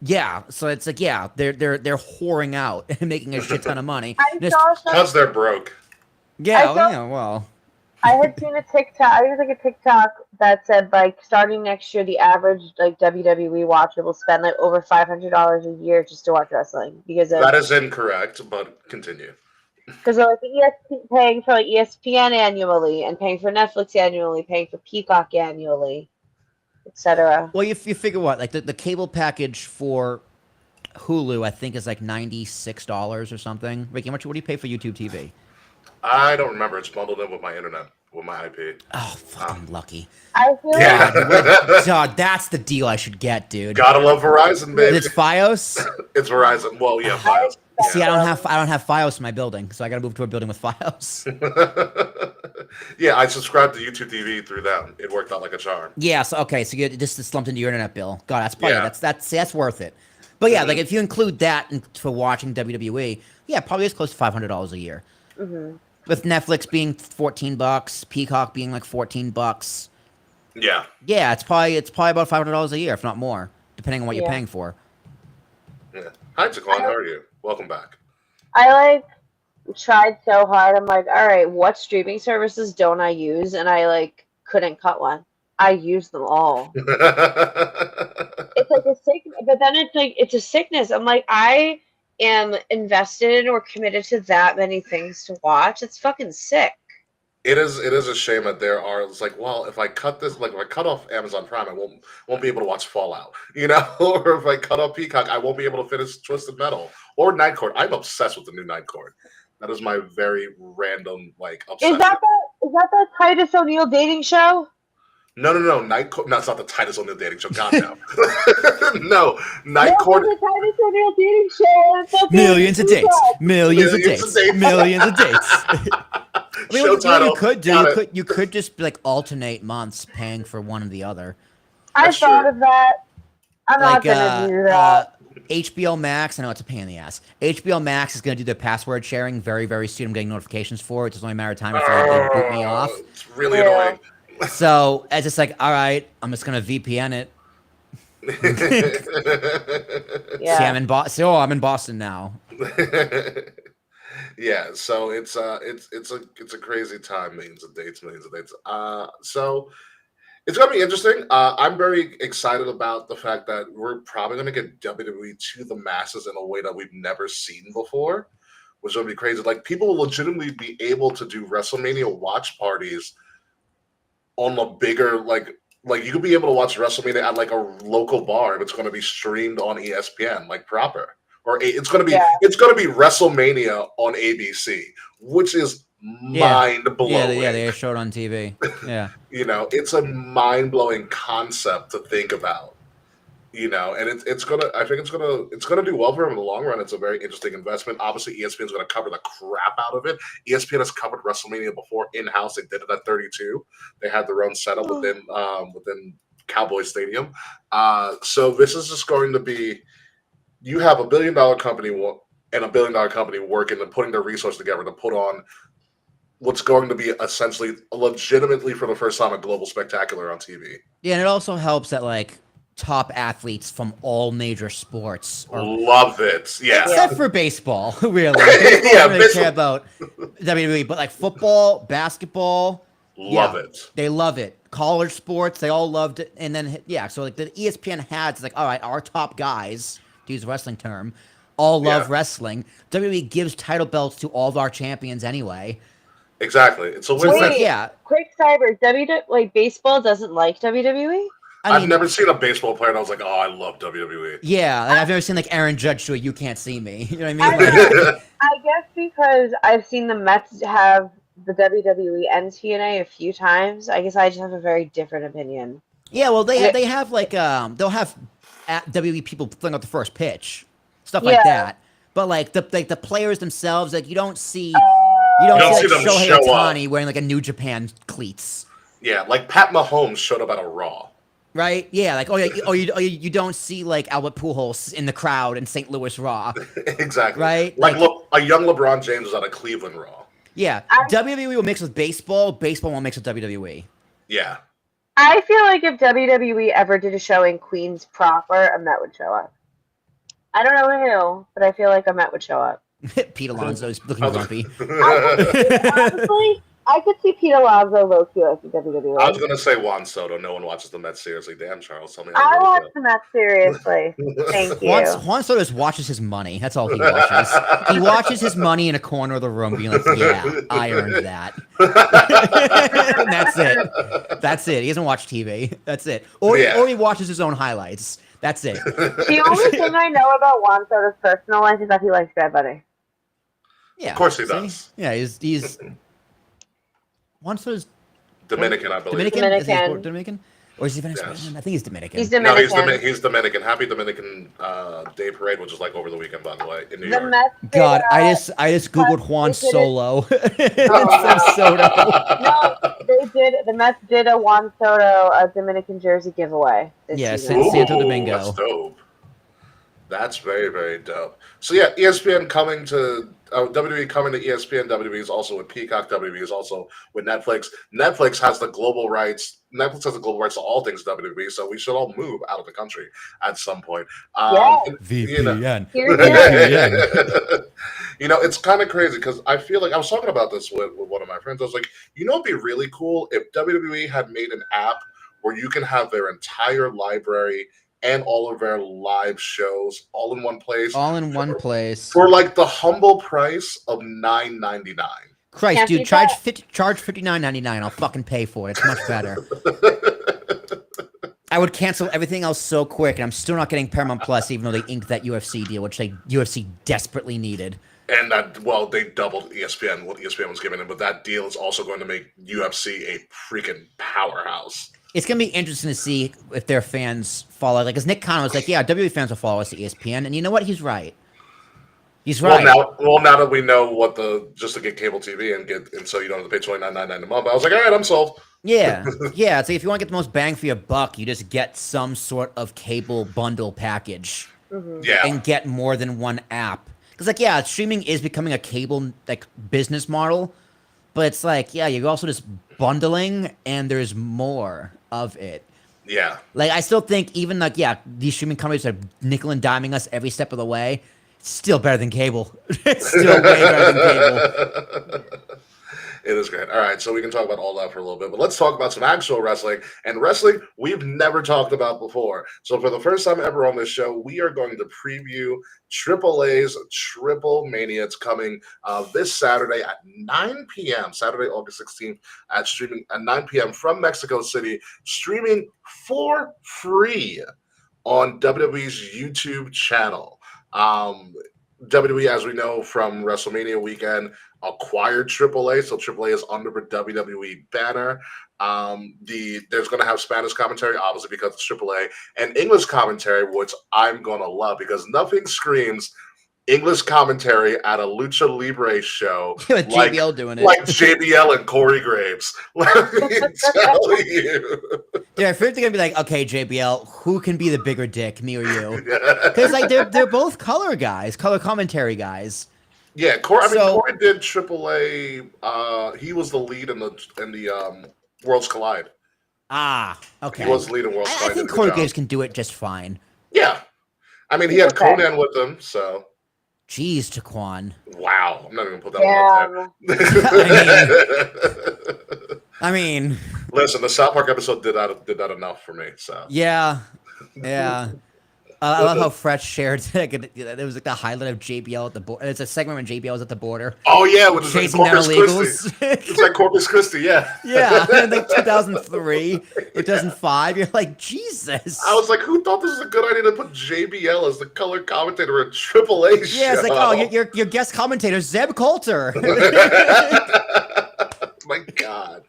yeah, so it's like, yeah, they're whoring out and making a shit ton of money. Because they're broke. Yeah, well. I had seen a TikTok. I was like a TikTok that said like starting next year, the average like WWE watcher will spend like over $500 a year just to watch wrestling because that is incorrect. But continue. Because they're like paying for like ESPN annually and paying for Netflix annually, paying for Peacock annually, etc. Well, you figure what, like the cable package for Hulu, I think is like $96 or something. Ricky, what do you pay for YouTube TV? I don't remember. It's bundled in with my internet. with my IP. Oh, fucking lucky. I feel Yeah. God, that's the deal I should get, dude. Gotta love Verizon, baby. It's FiOS. It's Verizon. Well, yeah, FiOS. See, I don't have FiOS in my building, so I got to move to a building with FiOS. Yeah, I subscribed to YouTube TV through them. It worked out like a charm. Yeah, so okay, so you just slumped into your internet bill. God, that's probably Yeah. that's worth it. But yeah, like if you include that for watching WWE, yeah, probably it's close to $500 a year. Mm-hmm. With Netflix being $14, Peacock being like $14. Yeah. Yeah, it's probably about $500 a year, if not more, depending on what you're Yeah. paying for. Yeah. Hi, Jaquan. How are you? Welcome back. I like tried so hard. I'm like, all right, what streaming services don't I use? And I like couldn't cut one. I use them all. It's like a sickness, but then it's like it's a sickness. I'm like, I am invested in or committed to that many things to watch. It's fucking sick. It is a shame that there are. It's like, well, if I cut this, like if I cut off Amazon Prime, I won't be able to watch Fallout, you know. Or if I cut off Peacock, I won't be able to finish Twisted Metal or Night Court. I'm obsessed with the new Night Court. That is my very random like obsession. Is that that Titus O'Neil dating show? No. Night Court. No, it's not the Titus O'Neil dating show. God no. No, Night No, Court. it's the Titus O'Neil dating show. It's fucking Millions of dates, Peacock. millions of Millions dates, of dates. millions of dates. I mean, Show what title. you could do, Got it. you could just like alternate months paying for one or the other. I That's thought true. of that. I'm Like not gonna do that. HBO Max, I know it's a pain in the ass. HBO Max is going to do their password sharing very, very soon. I'm getting notifications for it. It's only a matter of time before they boot me off. It's really Yeah. annoying. So it's just like, all right, I'm just going to VPN it. Yeah. See, I'm in Boston. Oh, I'm in Boston now. Yeah, so it's a crazy time. Millions of dates. So it's gonna be interesting. I'm very excited about the fact that we're probably gonna get WWE to the masses in a way that we've never seen before, which is gonna be crazy. Like people will legitimately be able to do WrestleMania watch parties on a bigger like you could be able to watch WrestleMania at like a local bar if it's going to be streamed on ESPN like proper, or it's going to be it's going to be WrestleMania on ABC, which is mind blowing. Yeah, they showed on TV. Yeah, You know, it's a mind blowing concept to think about. You know, and it's gonna. I think it's gonna do well for them in the long run. It's a very interesting investment. Obviously, ESPN is gonna cover the crap out of it. ESPN has covered WrestleMania before in house. They did it at 32. They had their own setup within Cowboy Stadium. So this is just going to be. You have $1 billion company and $1 billion company working and putting their resources together to put on what's going to be essentially, legitimately for the first time, a global spectacular on TV. yeah, and it also helps that like top athletes from all major sports are Love it. Yeah. except for baseball, really. Baseball Yeah, don't really baseball- care about WWE, but like football, basketball, Love it. they love it. College sports, they all loved it. And then yeah, so like the ESPN has like, all right, our top guys, to use a wrestling term, all love wrestling. WWE gives title belts to all of our champions anyway. Exactly. It's a So it's win-win. like, yeah, Quick cyber, like baseball doesn't like WWE. I've never seen a baseball player and I was like, oh, I love WWE. Yeah, like, I've never seen like Aaron Judge do it. You can't see me. You know what I I mean? Like, I guess because I've seen the Mets have the WWE and TNA a few times. I guess I just have a very different opinion. yeah, well, they have like they'll have WWE people throwing out the first pitch, stuff like Yeah. that. But like the players themselves, like you don't see don't see see like them Shohei show up. Ohtani wearing like a New Japan cleats. Yeah, like Pat Mahomes showed up at a Raw. Right? Yeah, like you don't see like Albert Pujols in the crowd in St. Louis Raw. Exactly. Right? Like, Like- look, a young LeBron James was at a Cleveland Raw. Yeah, WWE will mix with baseball. Baseball will mix with WWE. Yeah. I feel like if WWE ever did a show in Queens proper, a Met would show up. I don't know who, but I feel like a Met would show up. Pete Alonso's looking grumpy. Honestly, I could see Pete Alonso low key like WWE. I was going to say Juan Soto. No one watches the Mets seriously. Damn, Charles. Tell me I how watch the Mets seriously. Thank you. Juan Soto just watches his money. That's all he watches. He watches his money in a corner of the room, being like, "Yeah, I earned that." And that's it. That's it. He doesn't watch TV. That's it. Or he watches his own highlights. That's it. The only thing I know about Juan Soto's personal life is that he likes Bad Bunny. Yeah, Of course he see? does. Yeah, he's Juan Soto's Dominican, I believe. Dominican? Dominican. Is he Dominican? Or is he Venezuelan? Yes. I think he's Dominican. He's No, Dominican. he's Dominican. Happy Dominican Day Parade, which is like over the weekend, by the way, in New The York. Mets did, God, I just googled Juan they did it- Solo. Oh, Soto. No, they did. The Mets did a Juan Soto Dominican jersey giveaway this Yeah, season. Santo Domingo. That's dope. That's very, very dope. So yeah, ESPN coming to WWE coming to ESPN. WWE is also with Peacock. WWE is also with Netflix. Netflix has the global rights. Netflix has the global rights to all things WWE. So we should all move out of the country at some point. VPN. You know, it's kind of crazy because I feel like I was talking about this with one of my friends. I was like, you know, it'd be really cool if WWE had made an app where you can have their entire library and all of their live shows all in one place. All in one place. For like the humble price of $9.99. Christ, Can't dude, beat charge that. charge $59.99. I'll fucking pay for it. It's much better. I would cancel everything else so quick, and I'm still not getting Paramount Plus, even though they inked that UFC deal, which UFC desperately needed. And that, well, they doubled ESPN, what ESPN was giving them, but that deal is also going to make UFC a freaking powerhouse. It's going to be interesting to see if their fans follow. Like, because Nick Khan was like, yeah, WWE fans will follow us to ESPN. And you know what? He's right. He's right. Well, now that we know what just to get cable TV and so you don't have to pay $29.99 a month, I was like, all right, I'm sold. Yeah. Yeah. It's like if you want to get the most bang for your buck, you just get some sort of cable bundle package. Mm-hmm. Yeah. And get more than one app. Because, like, yeah, streaming is becoming a cable, like, business model. But it's like, yeah, you're also just bundling, and there's more of it. Yeah. Like, I still think even, like, yeah, these streaming companies are nickel and diming us every step of the way. It's still better than cable. It's still way better than cable. It is great. All right, so we can talk about all that for a little bit, but let's talk about some actual wrestling. And wrestling we've never talked about before. So for the first time ever on this show, we are going to preview AAA's TripleMania. It's coming this Saturday at 9 p.m., Saturday, August 16th, streaming at 9 p.m. from Mexico City, streaming for free on WWE's YouTube channel. WWE, as we know from WrestleMania weekend, acquired AAA, so AAA is under the WWE banner. There's going to have Spanish commentary, obviously, because it's AAA, and English commentary, which I'm going to love because nothing screams English commentary at a Lucha Libre show With JBL doing it. like JBL and Corey Graves. Let me tell you. Yeah, I feel like they're gonna be like, okay, JBL, who can be the bigger dick, me or you? Because like they're both color guys, color commentary guys. Yeah, Corey did AAA. He was the lead in the Worlds Collide. Ah, okay. He was leading Worlds Collide. I think Corey Graves can do it just fine. Yeah, I mean he had Conan with him, so. Jeez, Taquan. Wow, I'm not even gonna put that one up there. I mean, listen, the South Park episode did that enough for me. So yeah. I love how Fresh shared. There was like the highlight of JBL at the border. It's a segment when JBL was at the border. Oh yeah, with chasing down illegals. It's like Corpus Christi, yeah. Yeah, in like 2003, 2005. You're like, Jesus. I was like, who thought this was a good idea to put JBL as the color commentator at AAA show? Yeah, it's like, oh, your guest commentator, Zeb Coulter. My God.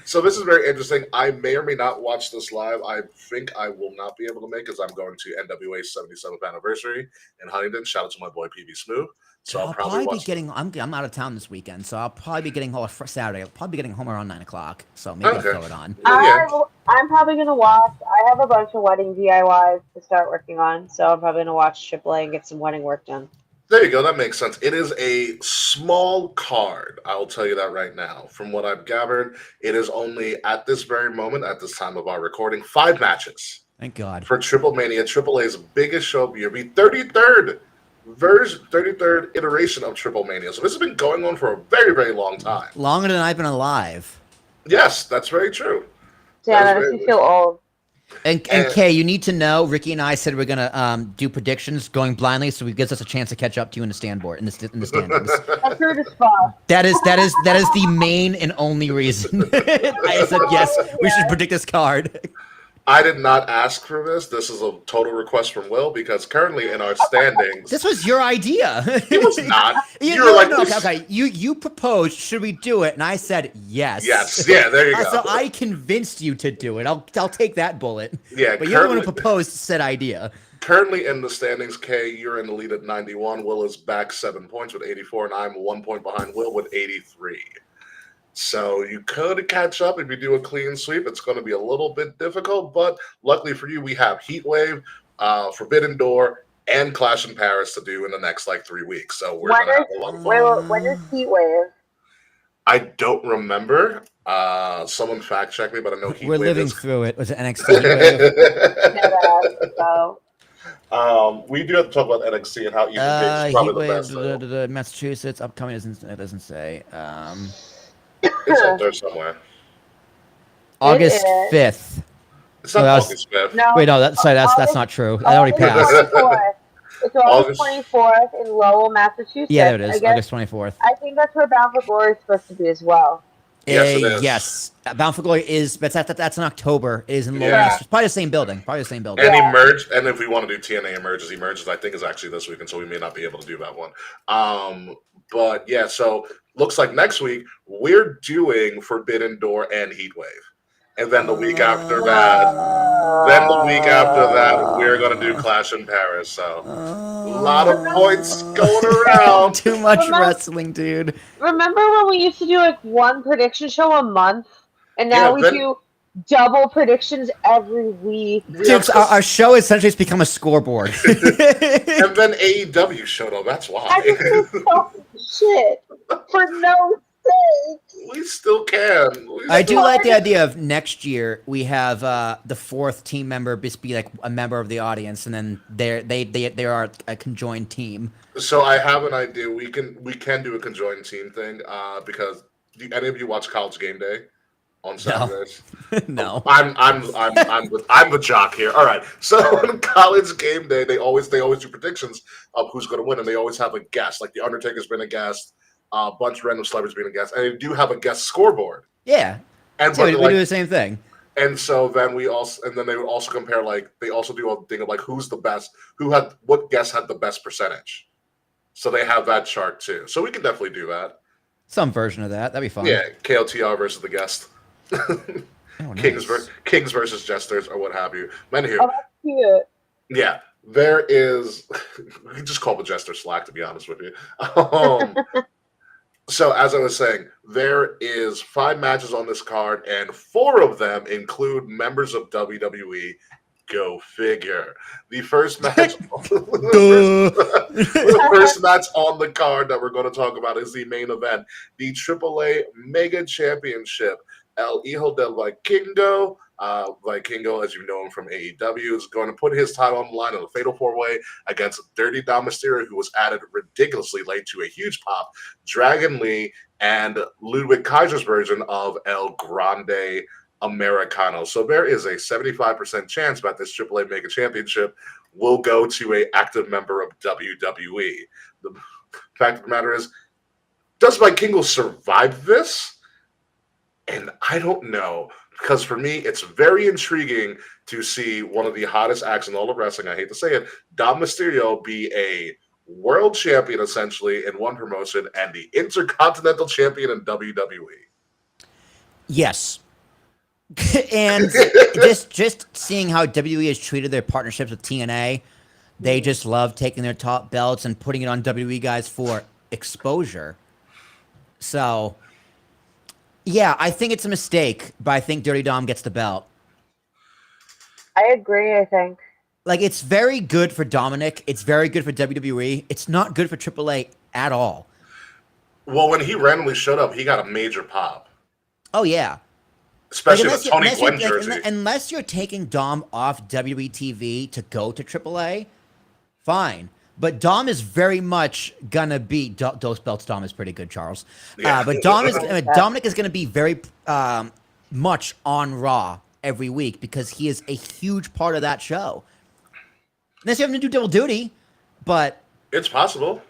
So this is very interesting. I may or may not watch this live. I think I will not be able to make it because I'm going to NWA's 77th anniversary in Huntington. Shout out to my boy PB Smooth. So I'll probably be getting. I'm out of town this weekend, so I'll probably be getting home Saturday. I'll probably be getting home around 9 o'clock. So maybe I'll throw it on. I'm probably gonna watch. I have a bunch of wedding DIYs to start working on, so I'm probably gonna watch AAA and get some wedding work done. There you go. That makes sense. It is a small card. I'll tell you that right now. From what I've gathered, it is only at this very moment, at this time of our recording, 5 matches. Thank God. For TripleMania, AAA's biggest show of the year, the 33rd version, 33rd iteration of TripleMania. So this has been going on for a very, very long time. Longer than I've been alive. Yes, that's very true. Yeah, that makes me feel old. And Kay, you need to know, Ricky and I said we're gonna do predictions going blindly, so it gives us a chance to catch up to you in the standboard in the standings. That's rude as fuck. That is the main and only reason. I said yes, we should predict this card. I did not ask for this. This is a total request from Will because currently in our standings, This was your idea. it was not. You You're no, like, no, okay. You proposed, should we do it? And I said yes. yes, yeah, there you go. So I convinced you to do it. I'll take that bullet. Yeah, But you're the one who proposed said idea. Currently in the standings, Kay, you're in the lead at 91. Will is back 7 points with 84, and I'm 1 point behind Will with 83. So you could catch up if you do a clean sweep. It's going to be a little bit difficult, but luckily for you, we have Heat Wave, Forbidden Door, and Clash in Paris to do in the next 3 weeks. So we're going to have a lot of fun. When is Heat Wave? I don't remember. Someone fact check me, but I know Heat We're Wave living is. through it. Was it NXT Heat Wave? We do have to talk about NXT and how Ethan Page is probably Heat the Wave, best. Massachusetts, upcoming it doesn't say. It's up there somewhere. August 5th. It's not No, that was- August 5th. No, Wait, no, that's not true. That already passed. 24th. It's August August- 24th in Lowell, Massachusetts. Yeah, there it is. I guess- August 24th. I think that's where Bound for Glory is supposed to be as well. Yes, it is. Yes. Bound for Glory is, but that's in October. It is in Lowell, Yeah. Massachusetts. Probably the same building. And Emerge, and if we want to do TNA Emerges, I think is actually this week, and so we may not be able to do that one. But yeah, so looks like next week we're doing Forbidden Door and Heatwave, and then the week after that, we're gonna do Clash in Paris. So a lot of points going around. Too much wrestling, dude. Remember when we used to do one prediction show a month, and now we do double predictions every week? Dude, our show essentially has become a scoreboard. And then AEW showed up. That's why. I just did fucking shit for no sake. We still can. I do like the idea of next year we have the fourth team member just be like a member of the audience, and then they are a conjoined team. So I have an idea. We can do a conjoined team thing because do any of you watch College Game Day on Saturdays? No. I'm the jock here. All right. So on College Game Day, they always do predictions of who's going to win, and they always have a guest. Like the Undertaker's been a guest, a bunch of random celebrities being a guest, and they do have a guest scoreboard. Yeah. And we do the same thing. And so then they would also compare, they also do a thing of who's the best, what guest had the best percentage. So they have that chart too. So we can definitely do that. Some version of that. That'd be fun. Yeah, KOTR versus the guest. Nice. Kings versus Jesters or what have you. Men here. Oh, that's cute. Yeah, there is. We just call the Jester Slack, to be honest with you. So as I was saying, there is 5 matches on this card, and 4 of them include members of WWE. Go figure. The first match, the first match on the card that we're going to talk about is the main event, the AAA Mega Championship. El Hijo del Vikingo, Vikingo, as you know him from AEW, is going to put his title on the line in a fatal 4-way against Dirty Dom Mysterio, who was added ridiculously late to a huge pop, Dragon Lee, and Ludwig Kaiser's version of El Grande Americano. So there is a 75% chance that this AAA Mega Championship will go to an active member of WWE. The fact of the matter is, does Vikingo survive this? And I don't know, because for me, it's very intriguing to see one of the hottest acts in all of wrestling, I hate to say it, Dom Mysterio be a world champion, essentially, in one promotion, and the Intercontinental Champion in WWE. Yes. And just seeing how WWE has treated their partnerships with TNA, they just love taking their top belts and putting it on WWE guys for exposure. So... yeah, I think it's a mistake, but I think Dirty Dom gets the belt. I agree, I think. It's very good for Dominic. It's very good for WWE. It's not good for AAA at all. Well, when he randomly showed up, he got a major pop. Oh, yeah. Especially with Tony Gwen jersey. Unless you're taking Dom off WWE TV to go to AAA, fine. But Dom is very much gonna be those belts. Dom is pretty good, Charles. Yeah. But Dominic is gonna be very much on Raw every week because he is a huge part of that show. Unless you have to do double duty, but it's possible.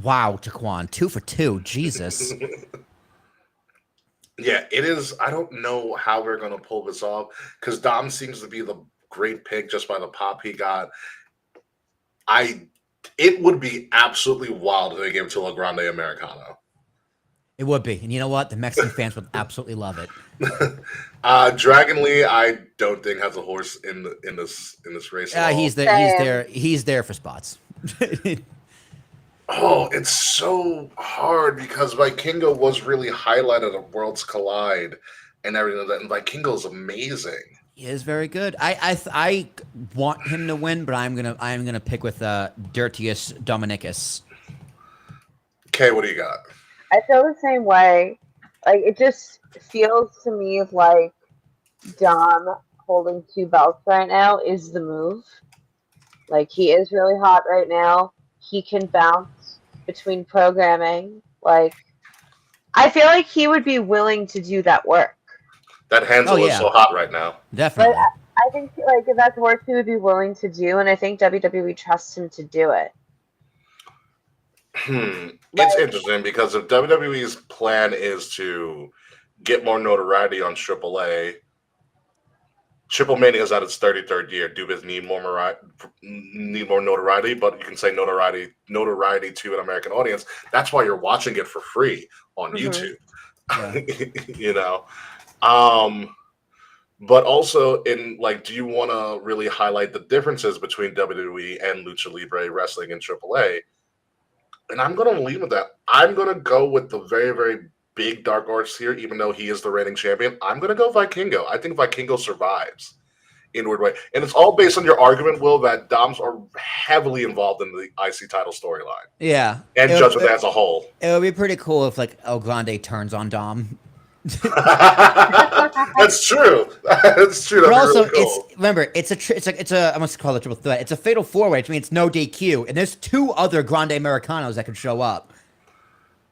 Wow, Taquan, 2 for 2, Jesus. Yeah, it is. I don't know how we're going to pull this off because Dom seems to be the great pick just by the pop he got. It would be absolutely wild if they gave it to La Grande Americano. It would be, and you know what? The Mexican fans would absolutely love it. Dragon Lee, I don't think has a horse in this race at all. He's there for spots. Oh, it's so hard because Vikingo was really highlighted at Worlds Collide and everything like that, and Vikingo is amazing. He is very good. I want him to win, but I'm gonna pick with Dirtius Dominicus. Okay, what do you got? I feel the same way. Like, it just feels to me like Dom holding 2 belts right now is the move. Like, he is really hot right now. He can bounce between programming. Like, I feel like he would be willing to do that work. That Hansel is so hot right now. Definitely. But I think, like, if that's work he would be willing to do, and I think WWE trusts him to do it. It's interesting because if WWE's plan is to get more notoriety on AAA, TripleMania is at its 33rd year. Do biz need more notoriety? But you can say notoriety to an American audience. That's why you're watching it for free on YouTube. You know, but also in do you want to really highlight the differences between WWE and Lucha Libre wrestling and AAA? And I'm going to leave with that. I'm going to go with the very, very big dark horse here, even though he is the reigning champion. I'm going to go Vikingo. I think Vikingo survives in a weird way. And it's all based on your argument, Will, that Doms are heavily involved in the IC title storyline. Yeah. And Judgment as a whole. It would be pretty cool if El Grande turns on Dom. That's true. That's true. But also, really cool. it's a I must call it a triple threat. It's a fatal 4-way, which means no DQ, and there's 2 other Grande Americanos that could show up.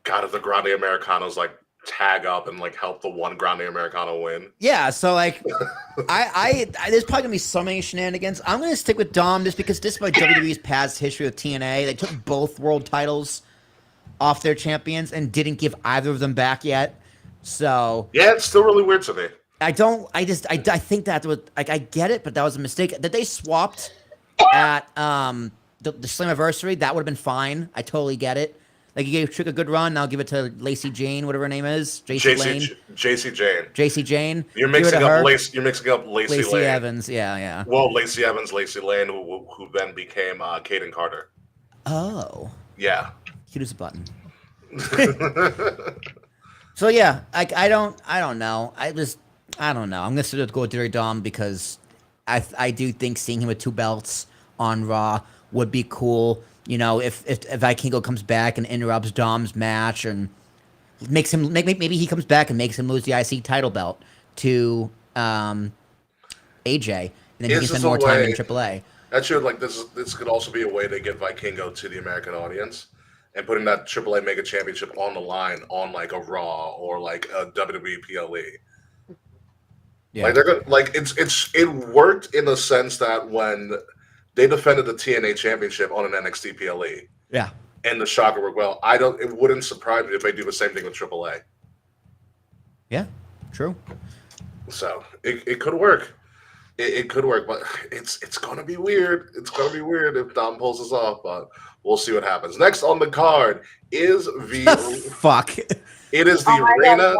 God, if the Grande Americanos tag up and help the one Grande Americano win. Yeah, so I there's probably gonna be so many shenanigans. I'm gonna stick with Dom just because despite WWE's past history with TNA, they took both world titles off their champions and didn't give either of them back yet. So yeah, it's still really weird to me. I think that was I get it, but that was a mistake. That they swapped at the Slammiversary, that would have been fine. I totally get it. You gave Trick a good run, now give it to Lacey Jane, whatever her name is. JC Jane. You're mixing up Lacey Lane. Evans, yeah. Well, Lacey Evans, Lacey Lane, who then became Kaden Carter. Oh. Yeah. Cute as a button. So yeah, I don't know. I don't know. I'm gonna still go with Dirty Dom because I do think seeing him with 2 belts on Raw would be cool. You know, if Vikingo comes back and interrupts Dom's match and makes him maybe he comes back and makes him lose the IC title belt to AJ, and then he can spend more time in AAA. Actually, this could also be a way to get Vikingo to the American audience. And putting that AAA Mega Championship on the line on a Raw or a WWE PLE. Yeah. They're gonna it worked in the sense that when they defended the TNA Championship on an NXT PLE. Yeah. And the Shocker worked well. It wouldn't surprise me if they do the same thing with AAA. Yeah, true. So it could work. It could work, but it's gonna be weird. It's gonna be weird if Dom pulls this off, but we'll see what happens. Next on the card is the fuck. It is the Reina.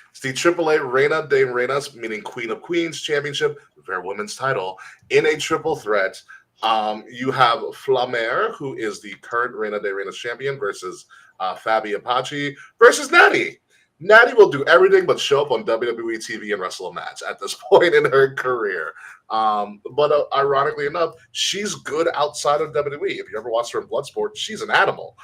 It's the AAA Reina de Reinas, meaning Queen of Queens Championship, their women's title, in a triple threat. You have Flamer, who is the current Reina de Reinas champion, versus Fabi Apache versus Natty. Natty will do everything but show up on WWE TV and wrestle a match at this point in her career. But ironically enough, she's good outside of WWE. If you ever watched her in Bloodsport, she's an animal.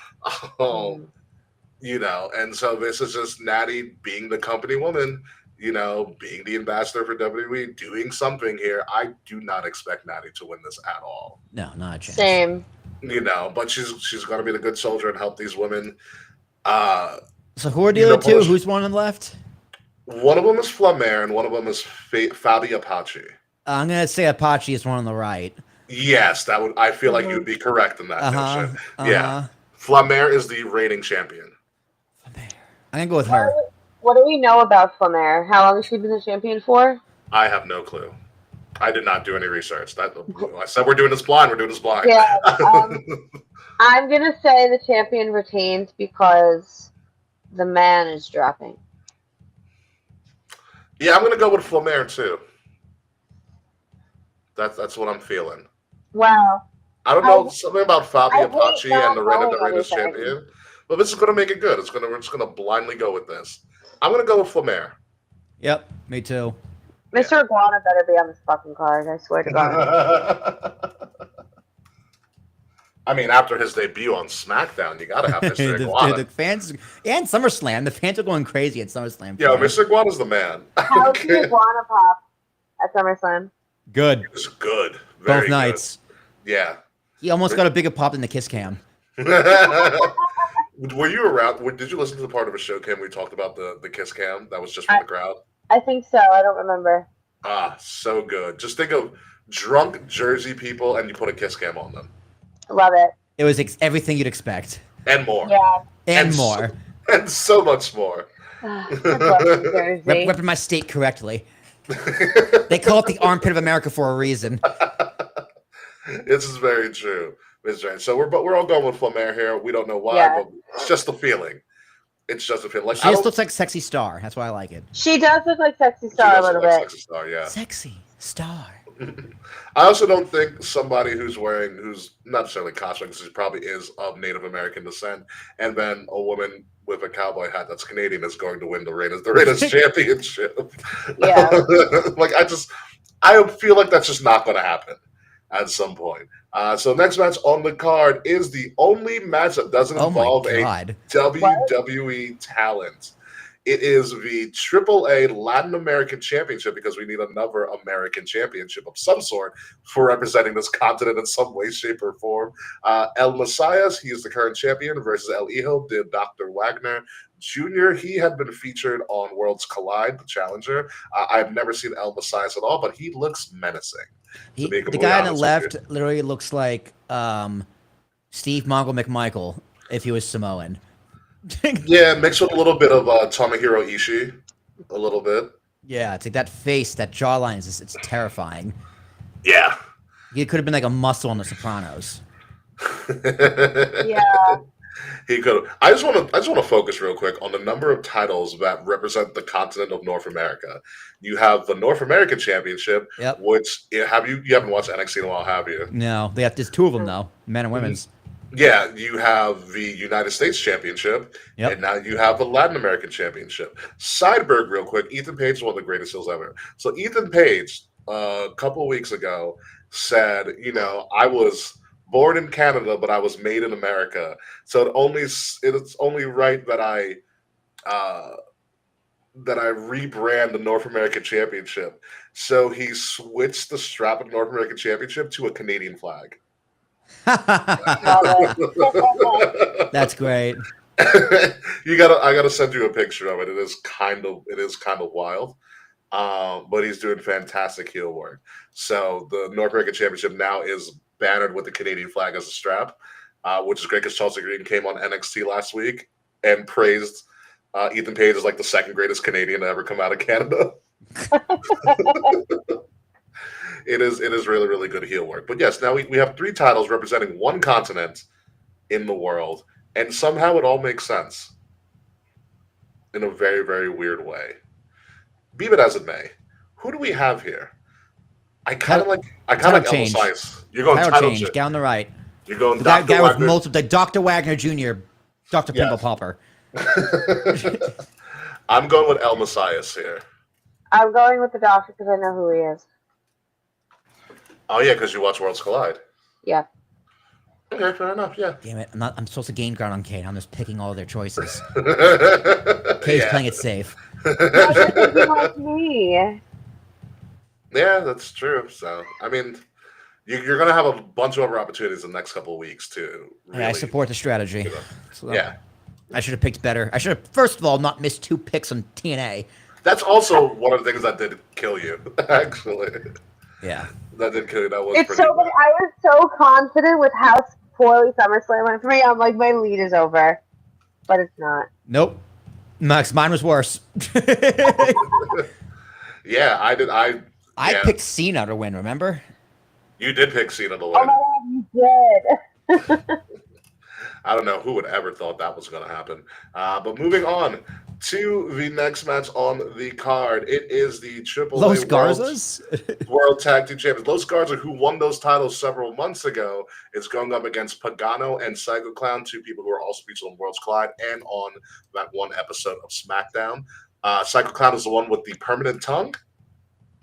You know, and so this is just Natty being the company woman, you know, being the ambassador for WWE, doing something here. I do not expect Natty to win this at all. No, not a chance. Same. You know, but she's going to be the good soldier and help these women. So who are the other 2? Who's one on the left? One of them is Flamer, and one of them is Fabi Apache. I'm gonna say Apache is one on the right. Yes, that would. I feel like you'd be correct in that notion. Yeah, Flamer is the reigning champion. I'm gonna go with her. What do we know about Flamer? How long has she been the champion for? I have no clue. I did not do any research. I said we're doing this blind. We're doing this blind. Yeah. I'm gonna say the champion retains because the man is dropping. Yeah, I'm gonna go with Flamer too. That's what I'm feeling. Wow. I don't know, something about Fabi I Apache hate and the Reina not de Reinas knowing champion. But this is gonna make it good. We're just gonna blindly go with this. I'm gonna go with Flamer. Yep, me too. Mr. Iguana better be on this fucking card, I swear to God. I mean, after his debut on SmackDown, you gotta have Mr. Iguana. the fans and SummerSlam, the fans are going crazy at SummerSlam. Yeah, Mr. Iguana's the man. How's the Iguana pop at SummerSlam? Good. It was good. Very Both nights. Good. Yeah. He almost got a bigger pop than the Kiss Cam. Were you around? Did you listen to the part of a show cam we talked about the Kiss Cam that was just from the crowd? I think so. I don't remember. Ah, so good. Just think of drunk Jersey people and you put a Kiss Cam on them. Love it. It was everything you'd expect. And more. Yeah. And more. And so much more. Repping my state correctly. They call it the armpit of America for a reason. This is very true. So we're all going with Flamer here. We don't know why, but it's just the feeling. It's just a feeling. Like, she just looks like Sexy Star. That's why I like it. She does look like Sexy Star a little bit. Sexy Star, yeah. Sexy Star. I also don't think somebody who's not necessarily costume, because she probably is of Native American descent, and then a woman with a cowboy hat that's Canadian is going to win the Reinas championship. Yeah. I feel like that's just not going to happen at some point. So next match on the card is the only match that doesn't involve a WWE talent. It is the AAA Latin American Championship, because we need another American championship of some sort for representing this continent in some way, shape, or form. El Messias, he is the current champion, versus El Hijo de Dr. Wagner Jr. He had been featured on Worlds Collide, the challenger. I've never seen El Messias at all, but he looks menacing. The guy on the left literally looks like Steve Mongo McMichael if he was Samoan. Yeah, mixed with a little bit of Tomohiro Ishii, a little bit. Yeah, it's like that face, that jawline it's terrifying. Yeah, he could have been like a muscle on The Sopranos. Yeah, he could have. I just want to focus real quick on the number of titles that represent the continent of North America. You have the North American Championship, which you haven't watched NXT in a while, have you? No, there's two of them though, men and women's. Yeah, you have the United States Championship, and now you have the Latin American Championship. Sideberg, real quick, Ethan Page is one of the greatest heels ever. So Ethan Page, a couple of weeks ago, said, I was born in Canada, but I was made in America. So it's only right that I rebrand the North American Championship. So he switched the strap of the North American Championship to a Canadian flag. That's great. I gotta send you a picture of it. It is kind of wild. But he's doing fantastic heel work. So the North American Championship now is bannered with the Canadian flag as a strap, which is great because Chelsea Green came on NXT last week and praised Ethan Page as like the second greatest Canadian to ever come out of Canada. It is really, really good heel work. But yes, now we have 3 titles representing one continent in the world, and somehow it all makes sense in a very, very weird way. Be it as it may, who do we have here? I kind of like El Messias. You're going title change down the right. You're going the guy with multiple, Dr. Wagner Jr., Dr. Pimple Popper. I'm going with El Messias here. I'm going with the Doctor because I know who he is. Oh yeah, because you watch Worlds Collide. Yeah. Okay, fair enough. Yeah. Damn it! I'm supposed to gain ground on Kate. I'm just picking all their choices. Kate's playing it safe. Like me. Yeah, that's true. So I mean, you're gonna have a bunch of other opportunities in the next couple of weeks too. Really, I support the strategy. So, yeah. I should have picked better. I should have, first of all, not missed 2 picks on TNA. That's also one of the things that did kill you, actually. Yeah. That did kill you. That was it's so funny. I was so confident with how poorly SummerSlam went for me. I'm like, my lead is over. But it's not. Nope. Max, mine was worse. Yeah, I did. I yeah, picked Cena to win, remember? you did pick Cena to Oh win. my god, you did. I don't know who would ever thought that was going to happen. But moving on to the next match on the card, it is the Los AAA Garzas? World Tag Team Champions. Los Garza, who won those titles several months ago, is going up against Pagano and Psycho Clown, two people who are also featured on Worlds Collide and on that one episode of SmackDown. Psycho Clown is the one with the permanent tongue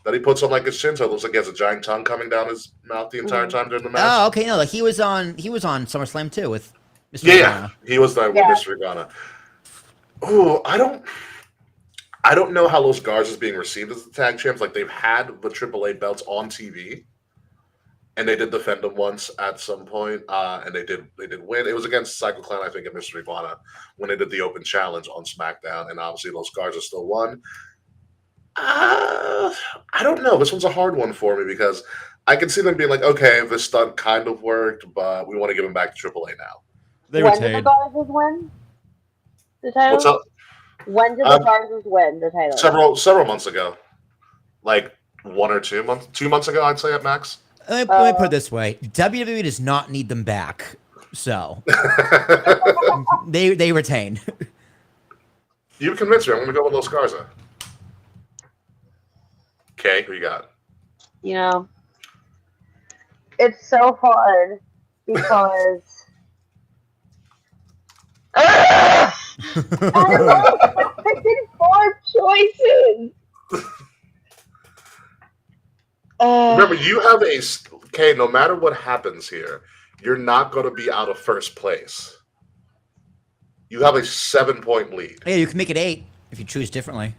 that he puts on like his chin, so it looks like he has a giant tongue coming down his mouth the entire time during the match. Oh, okay, no, like he was on SummerSlam too with Mr. Yeah, Iguana. he was the Mr. Iguana. Oh, I don't know how Los Garza is being received as the tag champs. Like they've had the AAA belts on TV, and they did defend them once at some point, and they did win. It was against Psycho Clown, I think, and Mr. Iguana when they did the open challenge on SmackDown, and obviously Los Garza still won. I don't know. This one's a hard one for me because I can see them being like, okay, this stunt kind of worked, but we want to give him back to AAA now. They When did the retained. Garzas win the title? What's up? When did the Garzas win the title? Several months ago, like 1 or 2 months, 2 months ago, I'd say at max. Let me put it this way: WWE does not need them back, so they retain. You convinced me. I'm going to go with Los Garza. Okay, who you got? You know, it's so hard because I picked 4 choices. Remember, you have okay. No matter what happens here, you're not going to be out of first place. You have a 7-point lead. Yeah, you can make it 8 if you choose differently.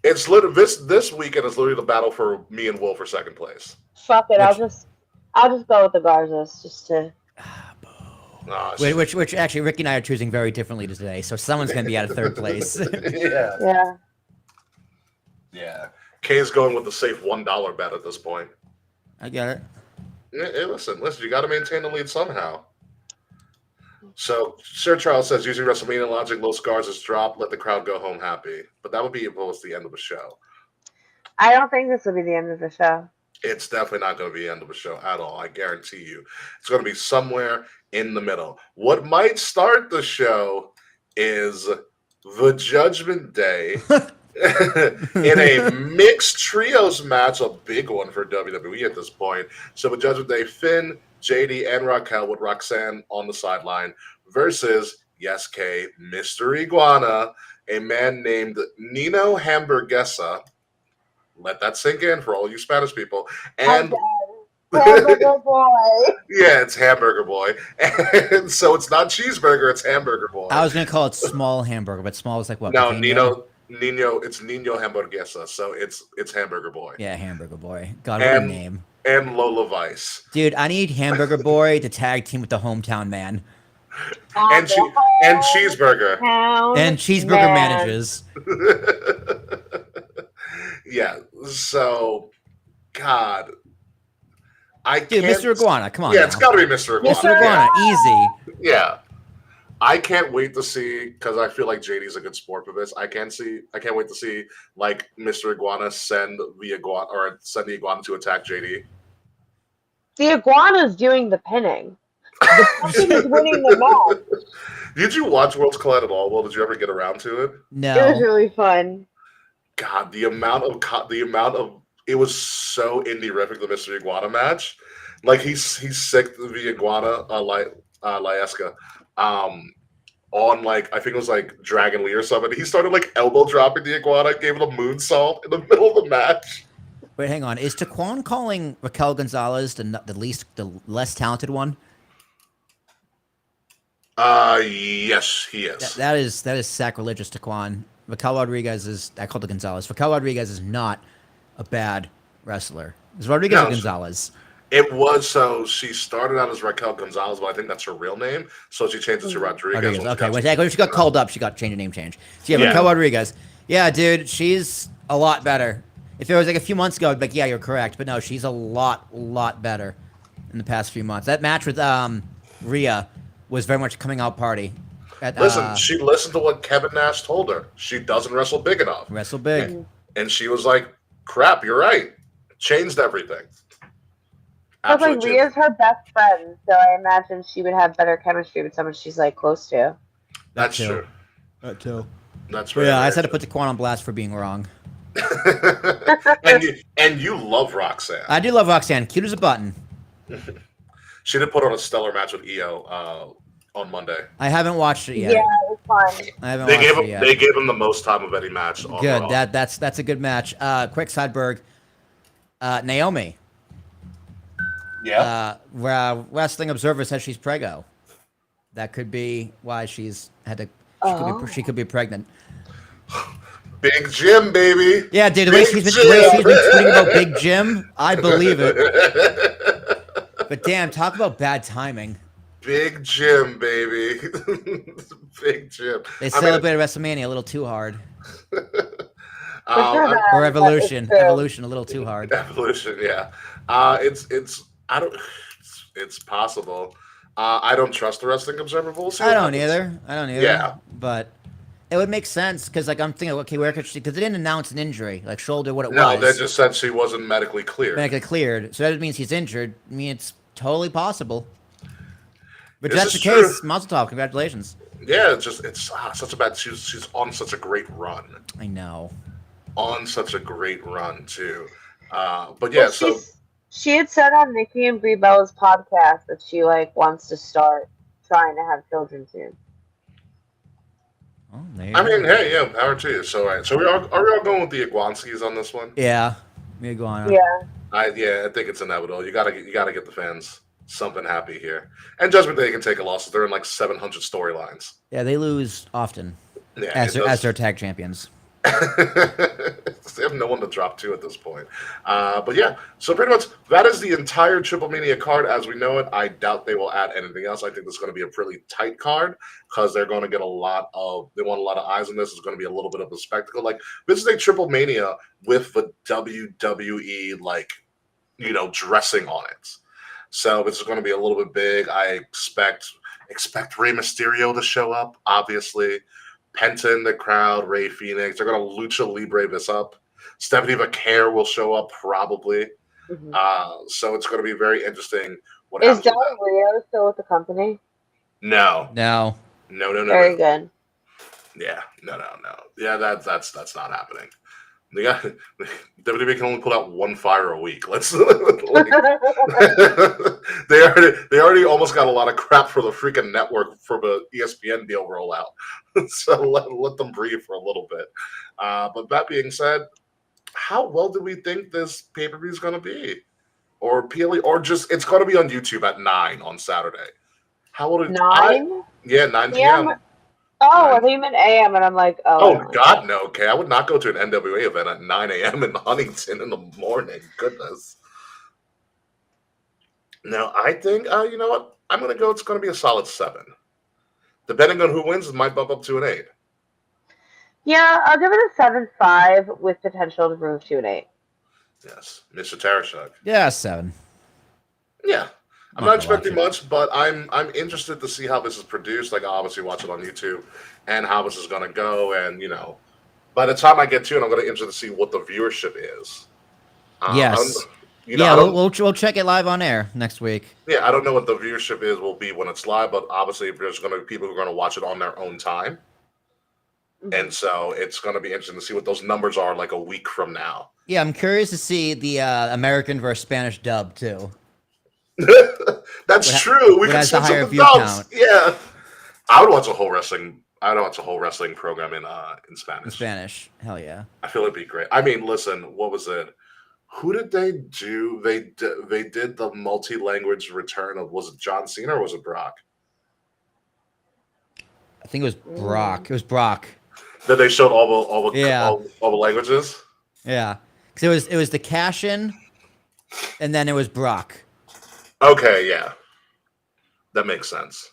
It's literally this weekend is literally the battle for me and Will for second place. Fuck it, I'll just go with the Garzas just to. Which actually Ricky and I are choosing very differently today, so someone's going to be out of third place. Yeah. Kay's going with the safe $1 bet at this point. I get it. Hey, listen, you got to maintain the lead somehow. So, Sir Charles says, using WrestleMania logic, Los Garza's drop, let the crowd go home happy. But that would be almost the end of the show. I don't think this will be the end of the show. It's definitely not going to be the end of the show at all. I guarantee you. It's going to be somewhere in the middle. What might start the show is the Judgment Day in a mixed trios match, a big one for WWE at this point. So the Judgment Day, Finn, JD, and Raquel with Roxanne on the sideline versus, yes, Kay, Mr. Iguana, a man named Nino Hamburguesa. Let that sink in for all you Spanish people. And Hamburger Boy. Yeah, it's Hamburger Boy. And so it's not Cheeseburger, it's Hamburger Boy. I was going to call it Small Hamburger, but small is like what? No, Pequeño? Nino, it's Nino Hamburguesa, so it's Hamburger Boy. Yeah, Hamburger Boy. God, what a name. And Lola Vice. Dude, I need Hamburger Boy to tag team with the hometown man. And Cheeseburger. And Cheeseburger manages. Yeah, so, God. Dude, Mr. Iguana, come on. Yeah, now. it's got to be Mr. Iguana. Mr. Iguana, easy. Yeah. I can't wait to see, because I feel like JD's a good sport for this. I can't wait to see like Mr. Iguana send the iguana to attack JD. The iguana's doing the pinning. The person is winning the match. Did you watch Worlds Collide at all? Well, did you ever get around to it? No. It was really fun. God, the amount of it was so indie-rific, the Mr. Iguana match. Like he's sick of the iguana Lieska. On like I think it was like Dragon Lee or something. He started like elbow dropping the iguana, gave it a moonsault in the middle of the match. Wait, hang on. Is Taquan calling Raquel Gonzalez the less talented one? Yes, he is. That is sacrilegious, Taquan. Raquel Rodriguez is. I called it Gonzalez. Raquel Rodriguez is not a bad wrestler. Is Rodriguez or Gonzalez? It was, so she started out as Raquel Gonzalez, but I think that's her real name. So she changed it to Rodriguez. Okay, when she got called up, she got changed a name change. So yeah, Raquel Rodriguez. Yeah, dude, she's a lot better. If it was like a few months ago, I'd be like, yeah, you're correct. But no, she's a lot better in the past few months. That match with Rhea was very much a coming out party. Listen, she listened to what Kevin Nash told her. She doesn't wrestle big enough. Wrestle big. And she was like, crap, you're right. Changed everything. But like Rhea's her best friend, so I imagine she would have better chemistry with someone she's like close to. That's true. That too. That's right. Yeah, I just had to put Daquan on blast for being wrong. and you love Roxanne. I do love Roxanne. Cute as a button. She did put on a stellar match with Io on Monday. I haven't watched it yet. Yeah, it was fun. I haven't watched it yet. They gave him the most time of any match. On Good. Raw. That's a good match. Quick sideberg. Naomi. Yeah. Wrestling Observer says she's prego. That could be why she's had to. She could be pregnant. Big Jim, baby. Yeah, dude. The way she's been tweeting about Big Jim, I believe it. But damn, talk about bad timing. Big Jim, baby. Big Jim. They celebrated WrestleMania a little too hard. Or Evolution a little too hard. Evolution, yeah. It's possible. I don't trust the Wrestling Observer. I don't either. Yeah. But it would make sense because, like, I'm thinking, okay, where could she? Because they didn't announce an injury, like shoulder, what it was. No, they just said she wasn't medically cleared. Medically cleared, so that means he's injured. I mean, it's totally possible. But if that's the case, Mazel Tov, congratulations. Yeah, it's such a bad. She's on such a great run. I know. On such a great run too. But yeah, well, she had said on Nikki and Brie Bella's podcast that she wants to start trying to have children soon. Oh, hey, yeah, power to you. So, right. So are we all going with the Iguanskis on this one? Yeah, me going. Yeah. I think it's inevitable. You gotta get the fans something happy here. And Judgment Day can take a loss. They're in like 700 storylines. Yeah, they lose often. Yeah, as their tag champions. They have no one to drop to at this point. But yeah, so pretty much that is the entire TripleMania card as we know it. I doubt they will add anything else. I think this is going to be a pretty tight card because they're going to get they want a lot of eyes on this. It's going to be a little bit of a spectacle. Like, this is a TripleMania with the WWE, dressing on it. So this is going to be a little bit big. I expect Rey Mysterio to show up, obviously. Penta in the crowd, Rey Fenix. They're going to Lucha Libre this up. Stephanie Vaquer will show up probably. Mm-hmm. So it's going to be very interesting. Is Del Rio still with the company? No. Very good. Yeah, no. Yeah, that's not happening. WWE can only put out one fire a week. They already almost got a lot of crap for the freaking network for the ESPN deal rollout. So let them breathe for a little bit. But that being said, how well do we think this pay-per-view is going to be? Or PLE, or just it's going to be on YouTube at 9 on Saturday. How will it 9? 9 p.m. Oh, I think you meant AM, and I'm like, oh God, no. Okay, I would not go to an NWA event at 9 a.m. in Huntington in the morning. Goodness. No, I think, you know what? I'm going to go, it's going to be a solid 7. Depending on who wins, it might bump up to an 8. Yeah, I'll give it a 7.5 with potential to move to an 8. Yes, Mr. Tarashuk. Yeah, 7. Yeah. I'm not expecting much, but I'm interested to see how this is produced. Like, I'll obviously watch it on YouTube and how this is going to go. And, by the time I get to it, I'm going to be interested to see what the viewership is. Yes. We'll check it live on air next week. Yeah, I don't know what the viewership will be when it's live, but obviously there's going to be people who are going to watch it on their own time. Mm-hmm. And so it's going to be interesting to see what those numbers are like a week from now. Yeah, I'm curious to see the American versus Spanish dub, too. That's true. We can send some view count. Yeah, I would watch a whole wrestling program in Spanish. In Spanish, hell yeah. I feel it'd be great. I mean, listen, what was it? Who did they do? They did the multi-language return of, was it John Cena or was it Brock? I think it was Brock. It was Brock. That they showed all the languages. Yeah, because it was the cash in, and then it was Brock. Okay, yeah, that makes sense.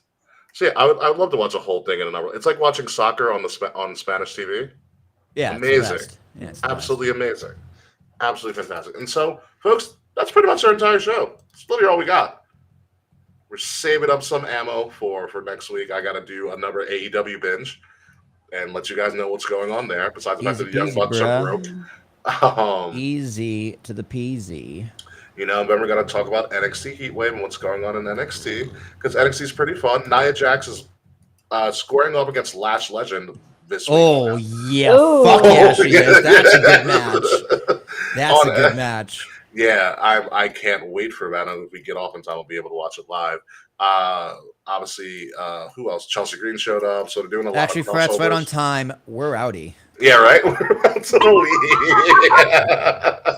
So yeah, I would love to watch a whole thing in another. It's like watching soccer on Spanish TV. Yeah, amazing. Yeah, absolutely amazing, absolutely fantastic. And so, folks, that's pretty much our entire show. It's literally all we got. we're saving up some ammo for next week. I got to do another AEW binge and let you guys know what's going on there. Besides the fact Easy that the Young peasy, Bucks are broke. Easy to the peasy. You know, then we're going to talk about NXT Heatwave and what's going on in NXT because NXT is pretty fun. Nia Jax is squaring up against Lash Legend this week. Oh, yeah. Ooh. Fuck yeah, she is. That's a good match. That's a good match. Yeah, I can't wait for that. And if we get off in time, I'll be able to watch it live. Obviously, who else? Chelsea Green showed up, so they're doing a lot Actually, of Fred's right crossovers. on time. We're outie. Yeah, right? We're about to leave.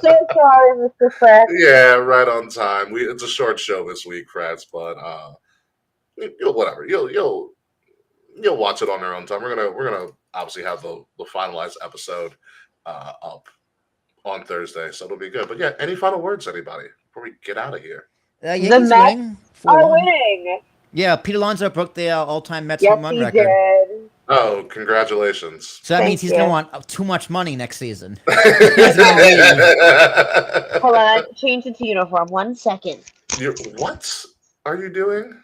So sorry, Mr. Fred. Yeah, right on time. It's a short show this week, Freds, but whatever. You'll watch it on their own time. We're gonna obviously have the finalized episode up on Thursday, so it'll be good. But yeah, any final words, anybody, before we get out of here? Yankees Mets winning. are 4-1. winning. Yeah, Pete Alonso broke the all-time Mets Yes, home run he record. did. Oh, congratulations! So that Thank means he's you. gonna want too much money next season. Hold on, change it to uniform. 1 second. What are you doing?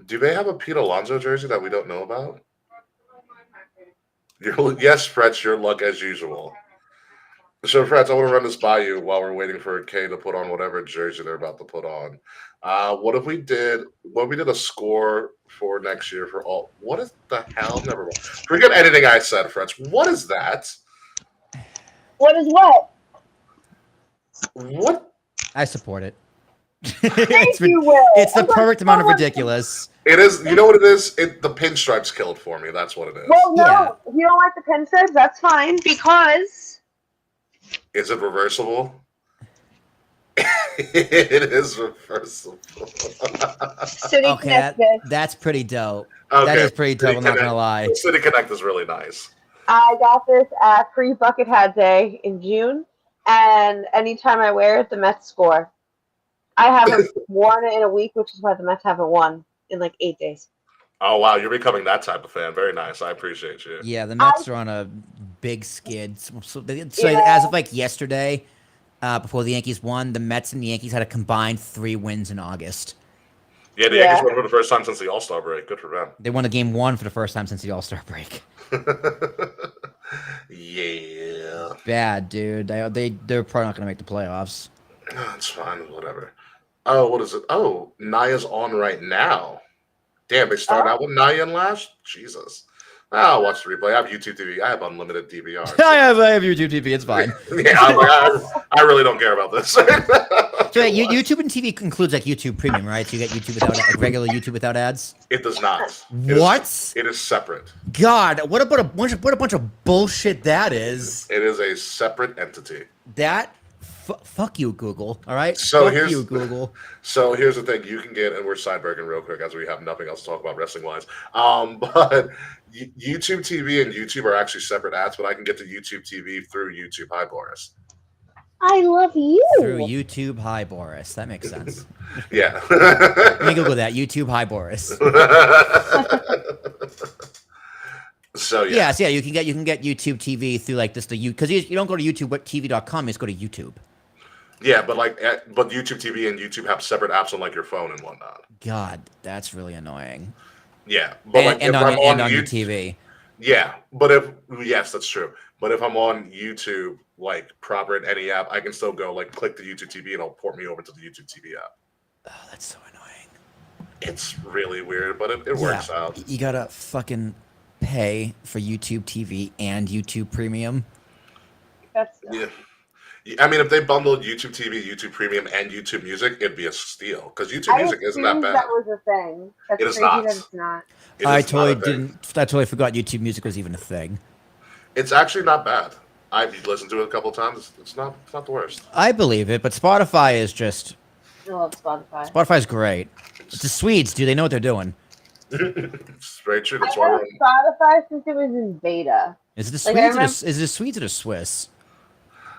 Do they have a Pete Alonso jersey that we don't know about? Yes, Fretch, your luck as usual. So, Fretch, I want to run this by you while we're waiting for Kay to put on whatever jersey they're about to put on. What if we did a score for next year for all? What is the hell? Never mind. Forget anything I said, Fretch. What is that? What is what? What? I support it. Thank you, Will. It's the I'm like, perfect amount of someone- It ridiculous. is. You know what it is? The pinstripes killed for me. That's what it is. Well, no. Yeah. If you don't like the pinstripes, that's fine because Is it reversible? It is reversible. City Okay, Connecticut. that's pretty dope. Okay. That is pretty dope. City I'm not gonna Connect- lie. City Connect is really nice. I got this at Free Bucket Hat Day in June, and anytime I wear it, the Mets score. I haven't worn it in a week, which is why the Mets haven't won in like 8 days. Oh wow, you're becoming that type of fan. Very nice. I appreciate you. Yeah, the Mets are on a big skid. So Yeah. as of like yesterday, before the Yankees won, the Mets and the Yankees had a combined 3 wins in August. Yeah, the Yankees won for the first time since the All-Star break. Good for them. They won a game 1 for the first time since the All-Star break. Yeah. Bad, dude. They're probably not gonna make the playoffs. It's fine. Whatever. Oh, what is it? Oh, Naya's on right now. Damn, they started out with Naya and Lash? Jesus. I'll watch the replay. I have YouTube TV. I have unlimited DVR. I have YouTube TV. It's fine. Yeah, I'm like, I really don't care about this. So yeah, YouTube and TV includes like YouTube Premium, right? So you get YouTube without like regular YouTube without ads. It does not. What? It is separate. God, what about a bunch of bullshit that is? It is a separate entity. That fuck you, Google. All right. So fuck here's you, Google. So here's the thing: you can get, and we're sidebreaking real quick as we have nothing else to talk about wrestling wise. But YouTube TV and YouTube are actually separate apps, but I can get to YouTube TV through YouTube. Hi, Boris. I love you. Through YouTube. Hi, Boris. That makes sense. Yeah. Let me Google that. YouTube. Hi, Boris. So yeah. Yes, yeah. You can get YouTube TV through like this because you don't go to YouTube.tv.com. You just go to YouTube. Yeah, but but YouTube TV and YouTube have separate apps on like your phone and whatnot. God, that's really annoying. Yeah, but And on your TV. Yeah, but yes, that's true. But if I'm on YouTube, like proper in any app, I can still go like click the YouTube TV and it'll port me over to the YouTube TV app. Oh, that's so annoying. It's really weird, but it works out. You gotta fucking pay for YouTube TV and YouTube Premium. That's Yeah. I mean, if they bundled YouTube TV, YouTube Premium, and YouTube Music, it'd be a steal. Because YouTube Music isn't that bad. That was a thing. That's It is crazy not. that it's not. It I is not a totally thing. I totally forgot YouTube Music was even a thing. It's actually not bad. I've listened to it a couple of times. It's not the worst. I believe it, but Spotify is just I love Spotify. Spotify's great. It's the Swedes, dude. They know what they're doing. It's very true. I've That's why had we're on. Spotify since it was in beta. Is it the Like, I Swedes? remember- Is it the Swedes or the Swiss?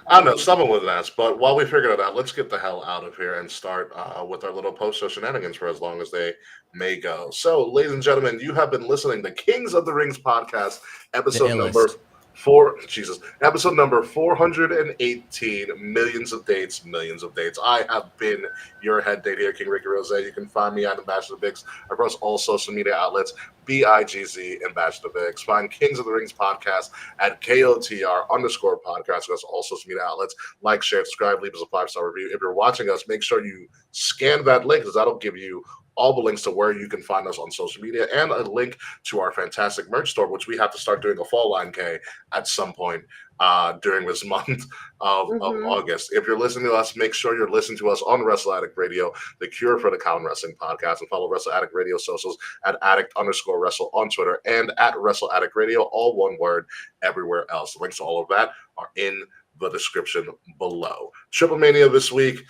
I don't know. Someone would ask. But while we figure it out, let's get the hell out of here and start with our little post-show shenanigans for as long as they may go. So, ladies and gentlemen, you have been listening to Kings of the Rings podcast, episode The number illest. Episode number 418, millions of dates. I have been your head date here, King Ricky Rose. You can find me at Ambassador Bix across all social media outlets, BIGZ Ambassador Bix. Find Kings of the Rings podcast at KOTR_podcast across all social media outlets. Like, share, subscribe, leave us a 5-star review. If you're watching us, make sure you scan that link, because that'll give you all the links to where you can find us on social media, and a link to our fantastic merch store, which we have to start doing a fall line, K, at some point during this month of August. If you're listening to us, make sure you're listening to us on Wrestle Addict Radio, the cure for the Common Wrestling Podcast, and follow Wrestle Addict Radio socials at addict_wrestle on Twitter and at Wrestle Addict Radio, all one word, everywhere else. The links to all of that are in the description below. TripleMania this week,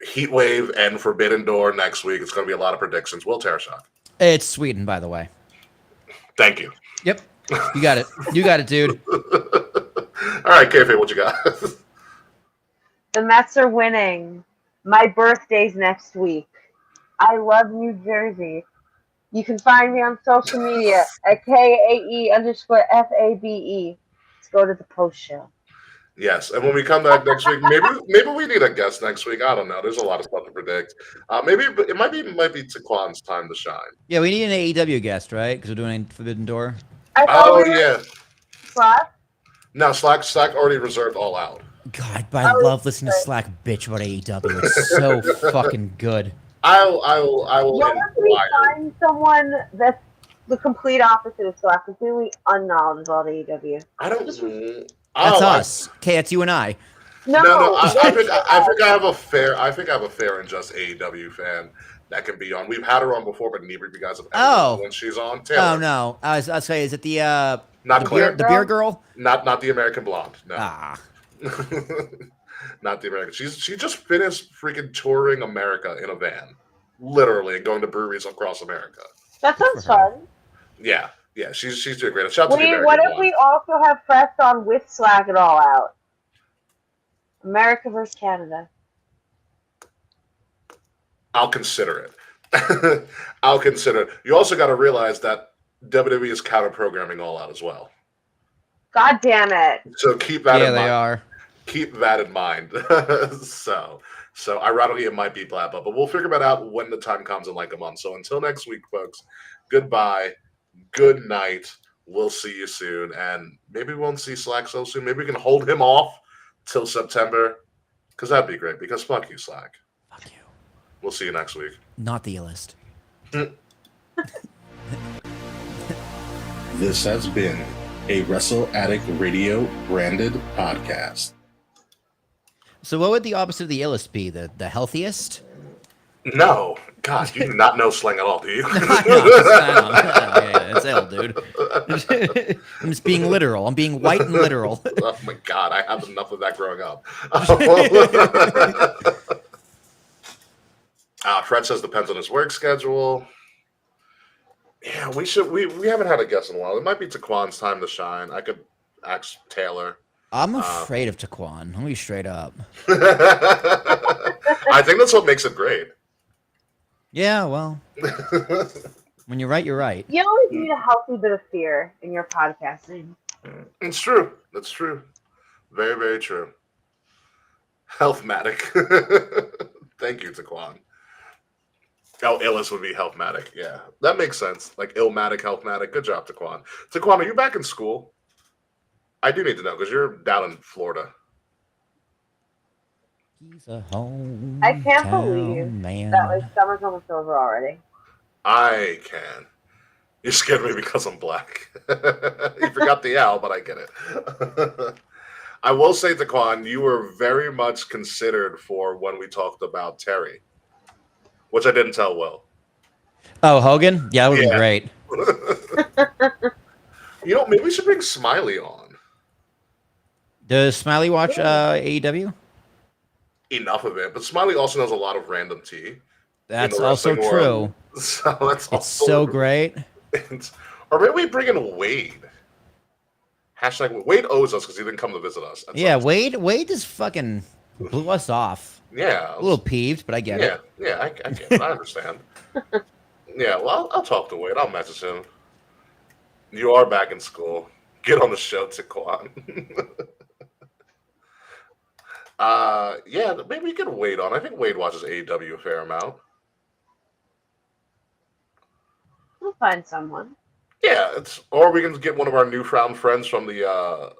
Heat Wave and Forbidden Door next week. It's going to be a lot of predictions. Will Tarashak. It's Sweden, by the way. Thank you. Yep. You got it. You got it, dude. All right, KFA, what you got? The Mets are winning. My birthday's next week. I love New Jersey. You can find me on social media at KAE_FABE. Let's go to the post show. Yes, and when we come back next week, maybe we need a guest next week. I don't know. There's a lot of stuff to predict. Maybe it might be Taquan's time to shine. Yeah, we need an AEW guest, right? Because we're doing Forbidden Door. Yeah. Slack? No, Slack already reserved All Out. God, but I love listening to Slack bitch about AEW. It's so fucking good. I will. What if we find someone that's the complete opposite of Slack, completely unknowledgeable about AEW? I don't. That's us. Okay, that's you and I. No. I think I have a fair and just AEW fan that can be on. We've had her on before, but neither of you guys have ever when she's on. Taylor. Oh no, I was saying, is it the not the beer girl? Not the American Blonde. No. Ah. Not the American. She just finished freaking touring America in a van, literally, and going to breweries across America. That sounds fun. Yeah, she's doing great. Shout out to the American what if Blonde. we also have press on with Slack it all out? America versus Canada. I'll consider it. I'll consider it. You also got to realize that WWE is counter programming All Out as well. God damn it! So keep that in mind. Yeah, they are. Keep that in mind. So ironically, it might be Blab, but we'll figure that out when the time comes in like a month. So until next week, folks, goodbye, good night. We'll see you soon, and maybe we won't see Slack so soon. Maybe we can hold him off till September, because that'd be great. Because fuck you, Slack. Fuck you. We'll see you next week. Not the illest. This has been a Wrestle Addict Radio branded podcast. So what would the opposite of the illest be? The healthiest? No. God, you do not know slang at all, do you? I know. Yeah, it's ill, dude. I'm just being literal. I'm being white and literal. Oh my God, I have enough of that growing up. Fred says depends on his work schedule. Yeah, we haven't had a guest in a while. It might be Taquan's time to shine. I could ask Taylor. I'm afraid of Taquan. I'm gonna be straight up. I think that's what makes it great. Yeah, well, when you're right, you're right. You always need a healthy bit of fear in your podcasting. It's true. That's true. Very, very true. Healthmatic. Thank you, Taquan. Oh, Illis would be Healthmatic. Yeah, that makes sense. Like Illmatic, Healthmatic. Good job, Taquan. Taquan, are you back in school? I do need to know because you're down in Florida. He's a home. I can't believe man. that like summer's almost over already. I can. You scared me because I'm black. You forgot the owl, but I get it. I will say, Taquan, you were very much considered for when we talked about Terry, which I didn't tell Will. Oh, Hogan? Yeah, that would be great. Maybe we should bring Smiley on. Does Smiley watch AEW? Enough of it, but Smiley also knows a lot of random tea. That's also true. So that's it's so great. Or maybe we bring in Wade. # Wade owes us because he didn't come to visit us. Yeah, Wade just fucking blew us off. Yeah. A little peeved, but I get it. Yeah, I get it. I understand. Yeah, well, I'll talk to Wade. I'll message him. You are back in school. Get on the show, Taquan. Yeah, maybe we can wait on. I think Wade watches AEW a fair amount. We'll find someone. Yeah, or we can get one of our newfound friends from the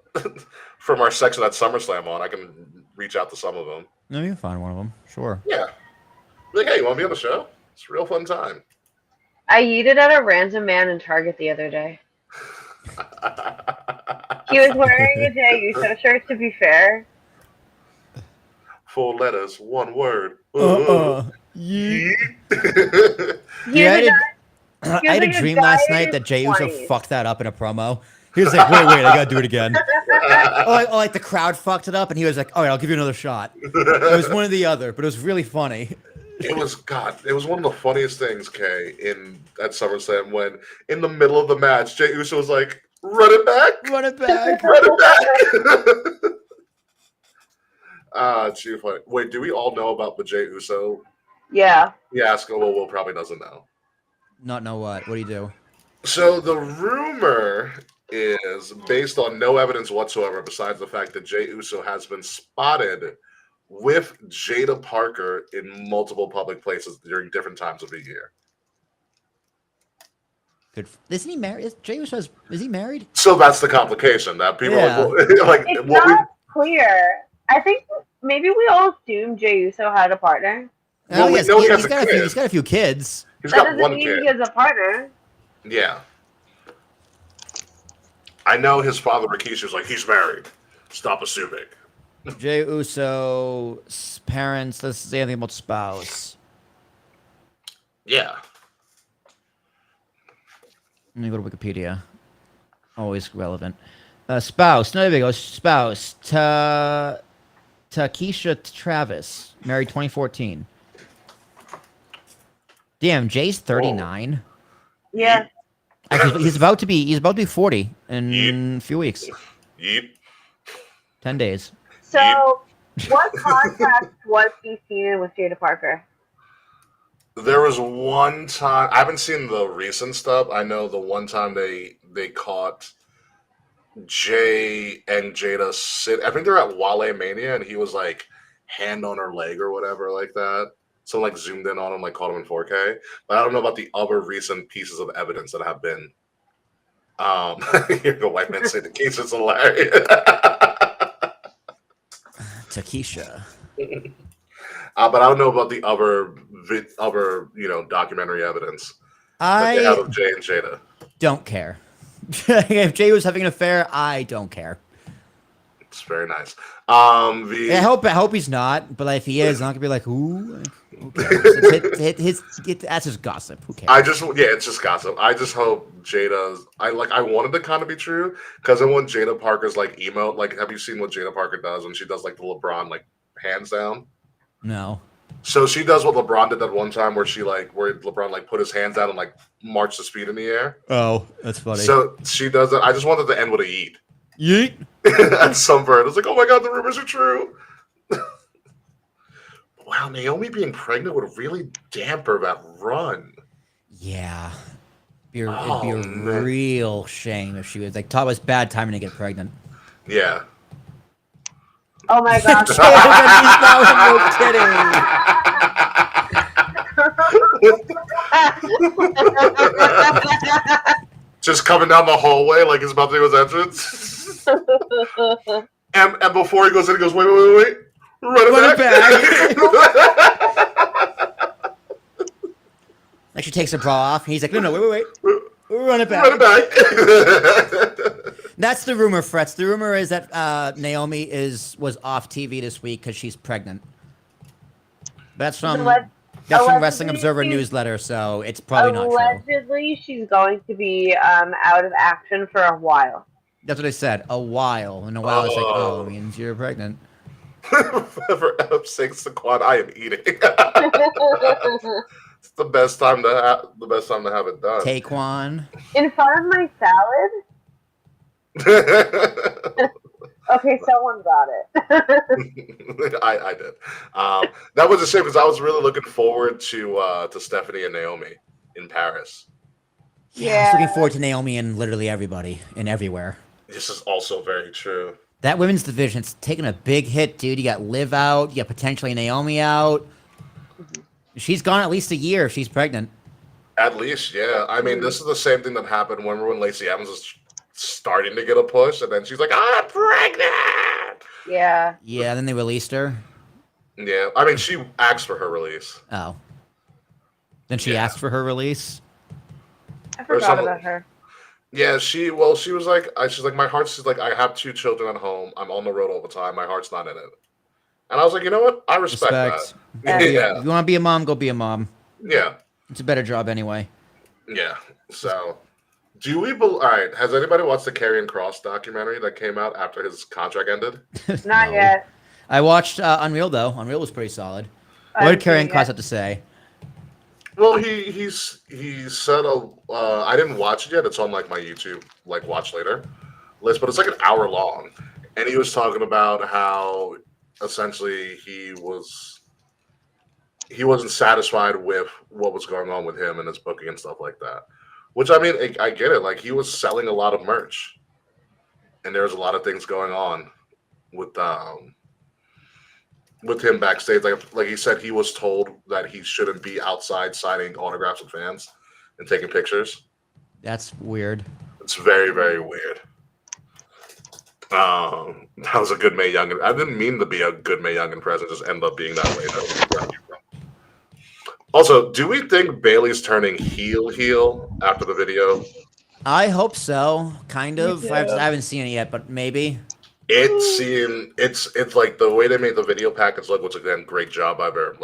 from our section at SummerSlam on. I can reach out to some of them. No, you can find one of them. Sure. Yeah. Like, hey, you want to be on the show? It's a real fun time. I yeeted at a random man in Target the other day. He was wearing a Jey Uso shirt, to be fair. 4 letters, 1 word. Yeah. He was a guy- I he was had a like dream guy last in night his that Jey Uso 20s. fucked that up in a promo. He was like, wait, I gotta do it again. Like the crowd fucked it up, and he was like, all right, I'll give you another shot. It was one or the other, but it was really funny. It was one of the funniest things, Kay, at SummerSlam when in the middle of the match, Jey Uso was like, run it back. Run it back. Run it back. Too funny. Wait, do we all know about the Jey Uso? Yeah. Yeah, Will probably doesn't know. Not know what? What do you do? So the rumor is based on no evidence whatsoever besides the fact that Jey Uso has been spotted with Jada Parker in multiple public places during different times of the year. Good. Isn't he married? Jey Uso is he married? So that's the complication that people Yeah. are like, It's what not clear. I think maybe we all assumed Jey Uso had a partner. Well, we yes, know he has a kid. he's got a few kids. He's That got doesn't one mean kid. he has a partner. Yeah. I know his father, Rikishi, was like, he's married. Stop assuming. Jey Uso's parents. Let's say anything about spouse. Yeah. Let me go to Wikipedia. Always relevant. Spouse. No, there we go. Spouse. Takesha Travis. Married 2014. Damn, Jay's 39. Yeah. Actually, he's about to be 40 in a few weeks. Yeep. 10 days. So, what contract was he seen in with Jada Parker? There was one time, I haven't seen the recent stuff. I know the one time they caught Jay and Jada I think they're at Wale Mania, and he was like hand on her leg or whatever like that. So like zoomed in on him, like caught him in 4K. But I don't know about the other recent pieces of evidence that have been. Here the white man say the case is hilarious. Takesha. But I don't know about the other documentary evidence that they have of Jay and Jada. Don't care. If Jay was having an affair, I don't care. It's very nice. I hope he's not, but if he is, I'm not gonna be like, who? Who cares? That's just gossip. Who cares? It's just gossip. I just hope Jada's. I wanted to kind of be true because I want Jada Parker's like emote. Like, have you seen what Jada Parker does when she does like the LeBron like hands down? No. So she does what LeBron did that one time where LeBron like put his hands out and like marched his feet in the air. Oh, that's funny. So she does it. I just wanted to end with a yeet. Yeet. At some point, I was like, oh my god, the rumors are true. Wow, Naomi being pregnant would really damper that run. Yeah. It'd be a Man. real shame if she was like, Todd was bad timing to get pregnant. Yeah. Oh my god. Just coming down the hallway like he's about to do his entrance. and before he goes in, he goes, wait. Run it back. Like she takes her bra off, and he's like, no, wait. Run it back. Run it back. That's the rumor, Frets. The rumor is that Naomi was off TV this week because she's pregnant. That's from Wrestling Observer she's- newsletter, so it's probably not true. Allegedly, she's going to be out of action for a while. That's what I said. A while. And a while is like, oh, it means you're pregnant. For F sakes, the quad, I am eating. It's the best time to have it done. Taekwon. In front of my salad? Okay, someone got it. I did. That was a shame because I was really looking forward to Stephanie and Naomi in Paris. Yeah, I was looking forward to Naomi and literally everybody and everywhere. This is also very true. That women's division, it's taking a big hit, dude. You got Liv out. You got potentially Naomi out. She's gone at least a year if she's pregnant. At least, yeah. I mean, this is the same thing that happened when Lacey Evans was starting to get a push, and then she's like, "I'm pregnant." Yeah. Yeah, then they released her. Yeah, I mean, she asked for her release. Oh. Then she Yeah. asked for her release. I forgot some- about her. Yeah, she was like, she's like, my heart's just like, I have 2 children at home. I'm on the road all the time. My heart's not in it. And I was like, you know what? I respect that. If you want to be a mom, go be a mom. Yeah. It's a better job anyway. Yeah. So, all right, has anybody watched the Karrion Kross documentary that came out after his contract ended? Not yet. I watched Unreal, though. Unreal was pretty solid. I What did haven't seen Karrion it Kross yet. have to say? Well, he said I didn't watch it yet. It's on like my YouTube watch later list, but it's like an hour long, and he was talking about how essentially he wasn't satisfied with what was going on with him and his booking and stuff like that. Which I mean, I get it. Like he was selling a lot of merch, and there's a lot of things going on with him backstage. Like he said, he was told that he shouldn't be outside signing autographs with fans and taking pictures. That's weird. It's very, very weird. That was a good Mae Young. I didn't mean to be a good Mae Young impression. Just end up being that way. Also, do we think Bailey's turning heel after the video? I hope so. Kind of. Me I too. haven't seen it yet, but maybe. It's like the way they made the video package look, which again, great job by their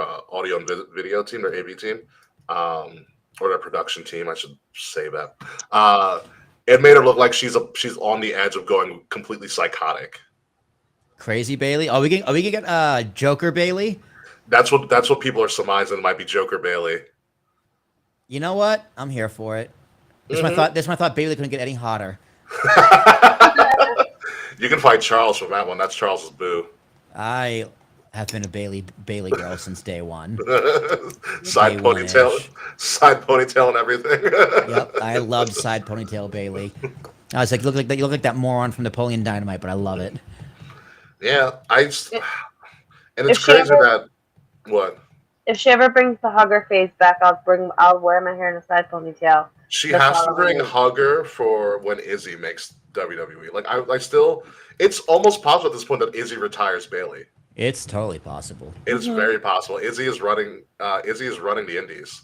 audio and video team, their AV team, or their production team. I should say that. It made her look like she's on the edge of going completely psychotic. Crazy Bailey. Are we gonna get Joker Bailey? That's what people are surmising might be Joker Bailey. You know what? I'm here for it. This one I thought Bailey couldn't get any hotter. You can fight Charles from that one. That's Charles's boo. I have been a Bailey girl since day one. Side Day ponytail and everything. Yep, I loved side ponytail Bailey. I was like, you look like that moron from Napoleon Dynamite, but I love it. Yeah, and it's If she crazy ever- that what If she ever brings the hugger face back, I'll wear my hair in a side ponytail. she That's has to all bring I need. Hugger for when Izzy makes WWE. Like I still, it's almost possible at this point that Izzy retires Bailey. It's totally possible. It's very possible. Izzy is running the Indies,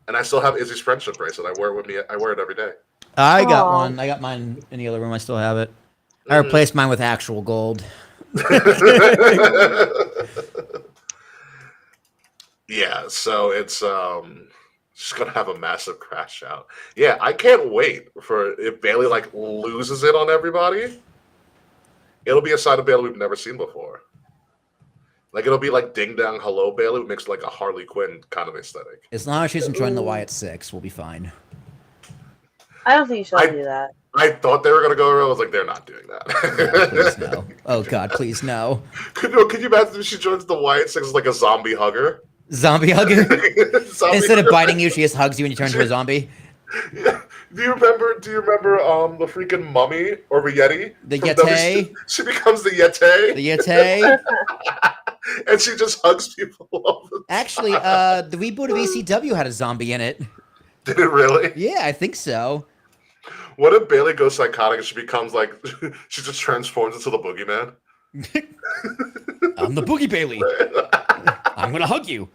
and I still have Izzy's friendship bracelet. I wear it with me. I wear it every day. I got Aw. one. I got mine in the other room. I still have it. I replaced mine with actual gold. Yeah, so it's she's gonna have a massive crash out. Yeah, I can't wait for if Bailey loses it on everybody. It'll be a side of Bailey we've never seen before. It'll be like Ding Dong Hello Bailey mixed like a Harley Quinn kind of aesthetic. As long as she doesn't join the Wyatt Six, we'll be fine. I don't think she'll do that. I thought they were gonna go around. I was like, they're not doing No, that. please no. Oh God, please no. Could you imagine if she joins the Wyatt Six as like a zombie hugger? Zombie hugger. Zombie Instead of hugger. biting you, she just hugs you and you turn into a zombie. Yeah. Do you remember the freaking mummy or the Yeti? The from Yeti? She becomes the Yeti. The Yeti. And she just hugs people all the time. Actually, the reboot of ECW had a zombie in it. Did it really? Yeah, I think so. What if Bailey goes psychotic and she becomes she just transforms into the boogeyman? I'm the Boogie Bailey. I'm gonna hug you.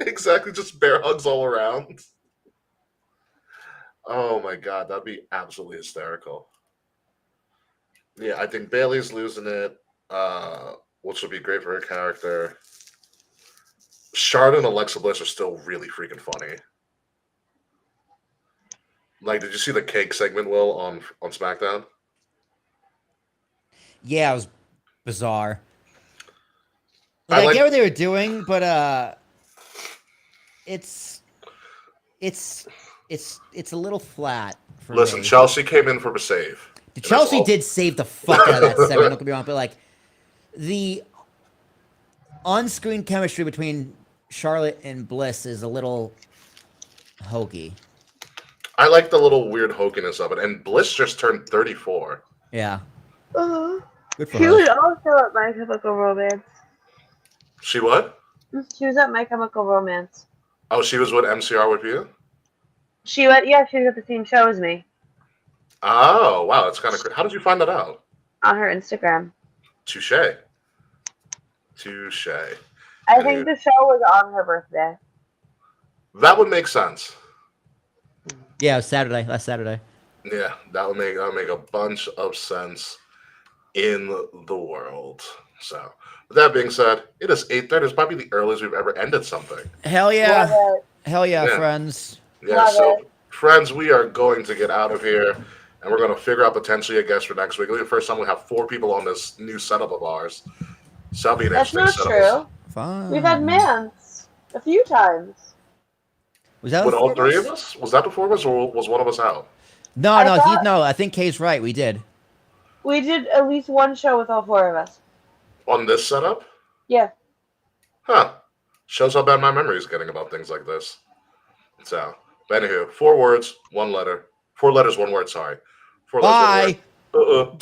Exactly, just bear hugs all around. Oh my god, that'd be absolutely hysterical. Yeah, I think Bailey's losing it, which would be great for her character. Charlotte and Alexa Bliss are still really freaking funny. Did you see the cake segment, Will, on SmackDown? Yeah, it was bizarre. I I like- get what they were doing, but it's a little flat for Listen, me. Chelsea came in for a save. Chelsea did save the fuck out of that segment. Don't get me wrong, but the on-screen chemistry between Charlotte and Bliss is a little hokey. I like the little weird hokiness of it. And Bliss just turned 34. Yeah. Uh, Good for she her. was also at My Chemical Romance. She what? She was at My Chemical Romance. Oh, she was with MCR with you? She went. Yeah, she was at the same show as me Oh, wow. That's kind of crazy. How did you find that out? on her Instagram. Touche. Touche. I think the show was on her birthday. That would make sense. Yeah, it was Saturday. Last Saturday. Yeah, that would make a bunch of sense in the world. So, with that being said, it is 8:30. It's probably the earliest we've ever ended something. Hell yeah. Love it. Hell yeah, Yeah. friends. Yeah, Love so it. friends, we are going to get out of here, and we're going to figure out potentially a guest for next week. It'll be the first time we have 4 people on this new setup of ours. So that'll be an That's interesting not setup. true. Fun. We've had Mance a few times. Was that With all four 3 of us? Was that the 4 of us, or was one of us out? No, I no, thought- no. I think Kay's right. We did. We did at least one show with all 4 of us. On this setup? Yeah. Huh. Shows how bad my memory is getting about things like this. So, but anywho, 4 words, 1 letter. 4 letters, 1 word, sorry. 4 letters, 1 word. Bye.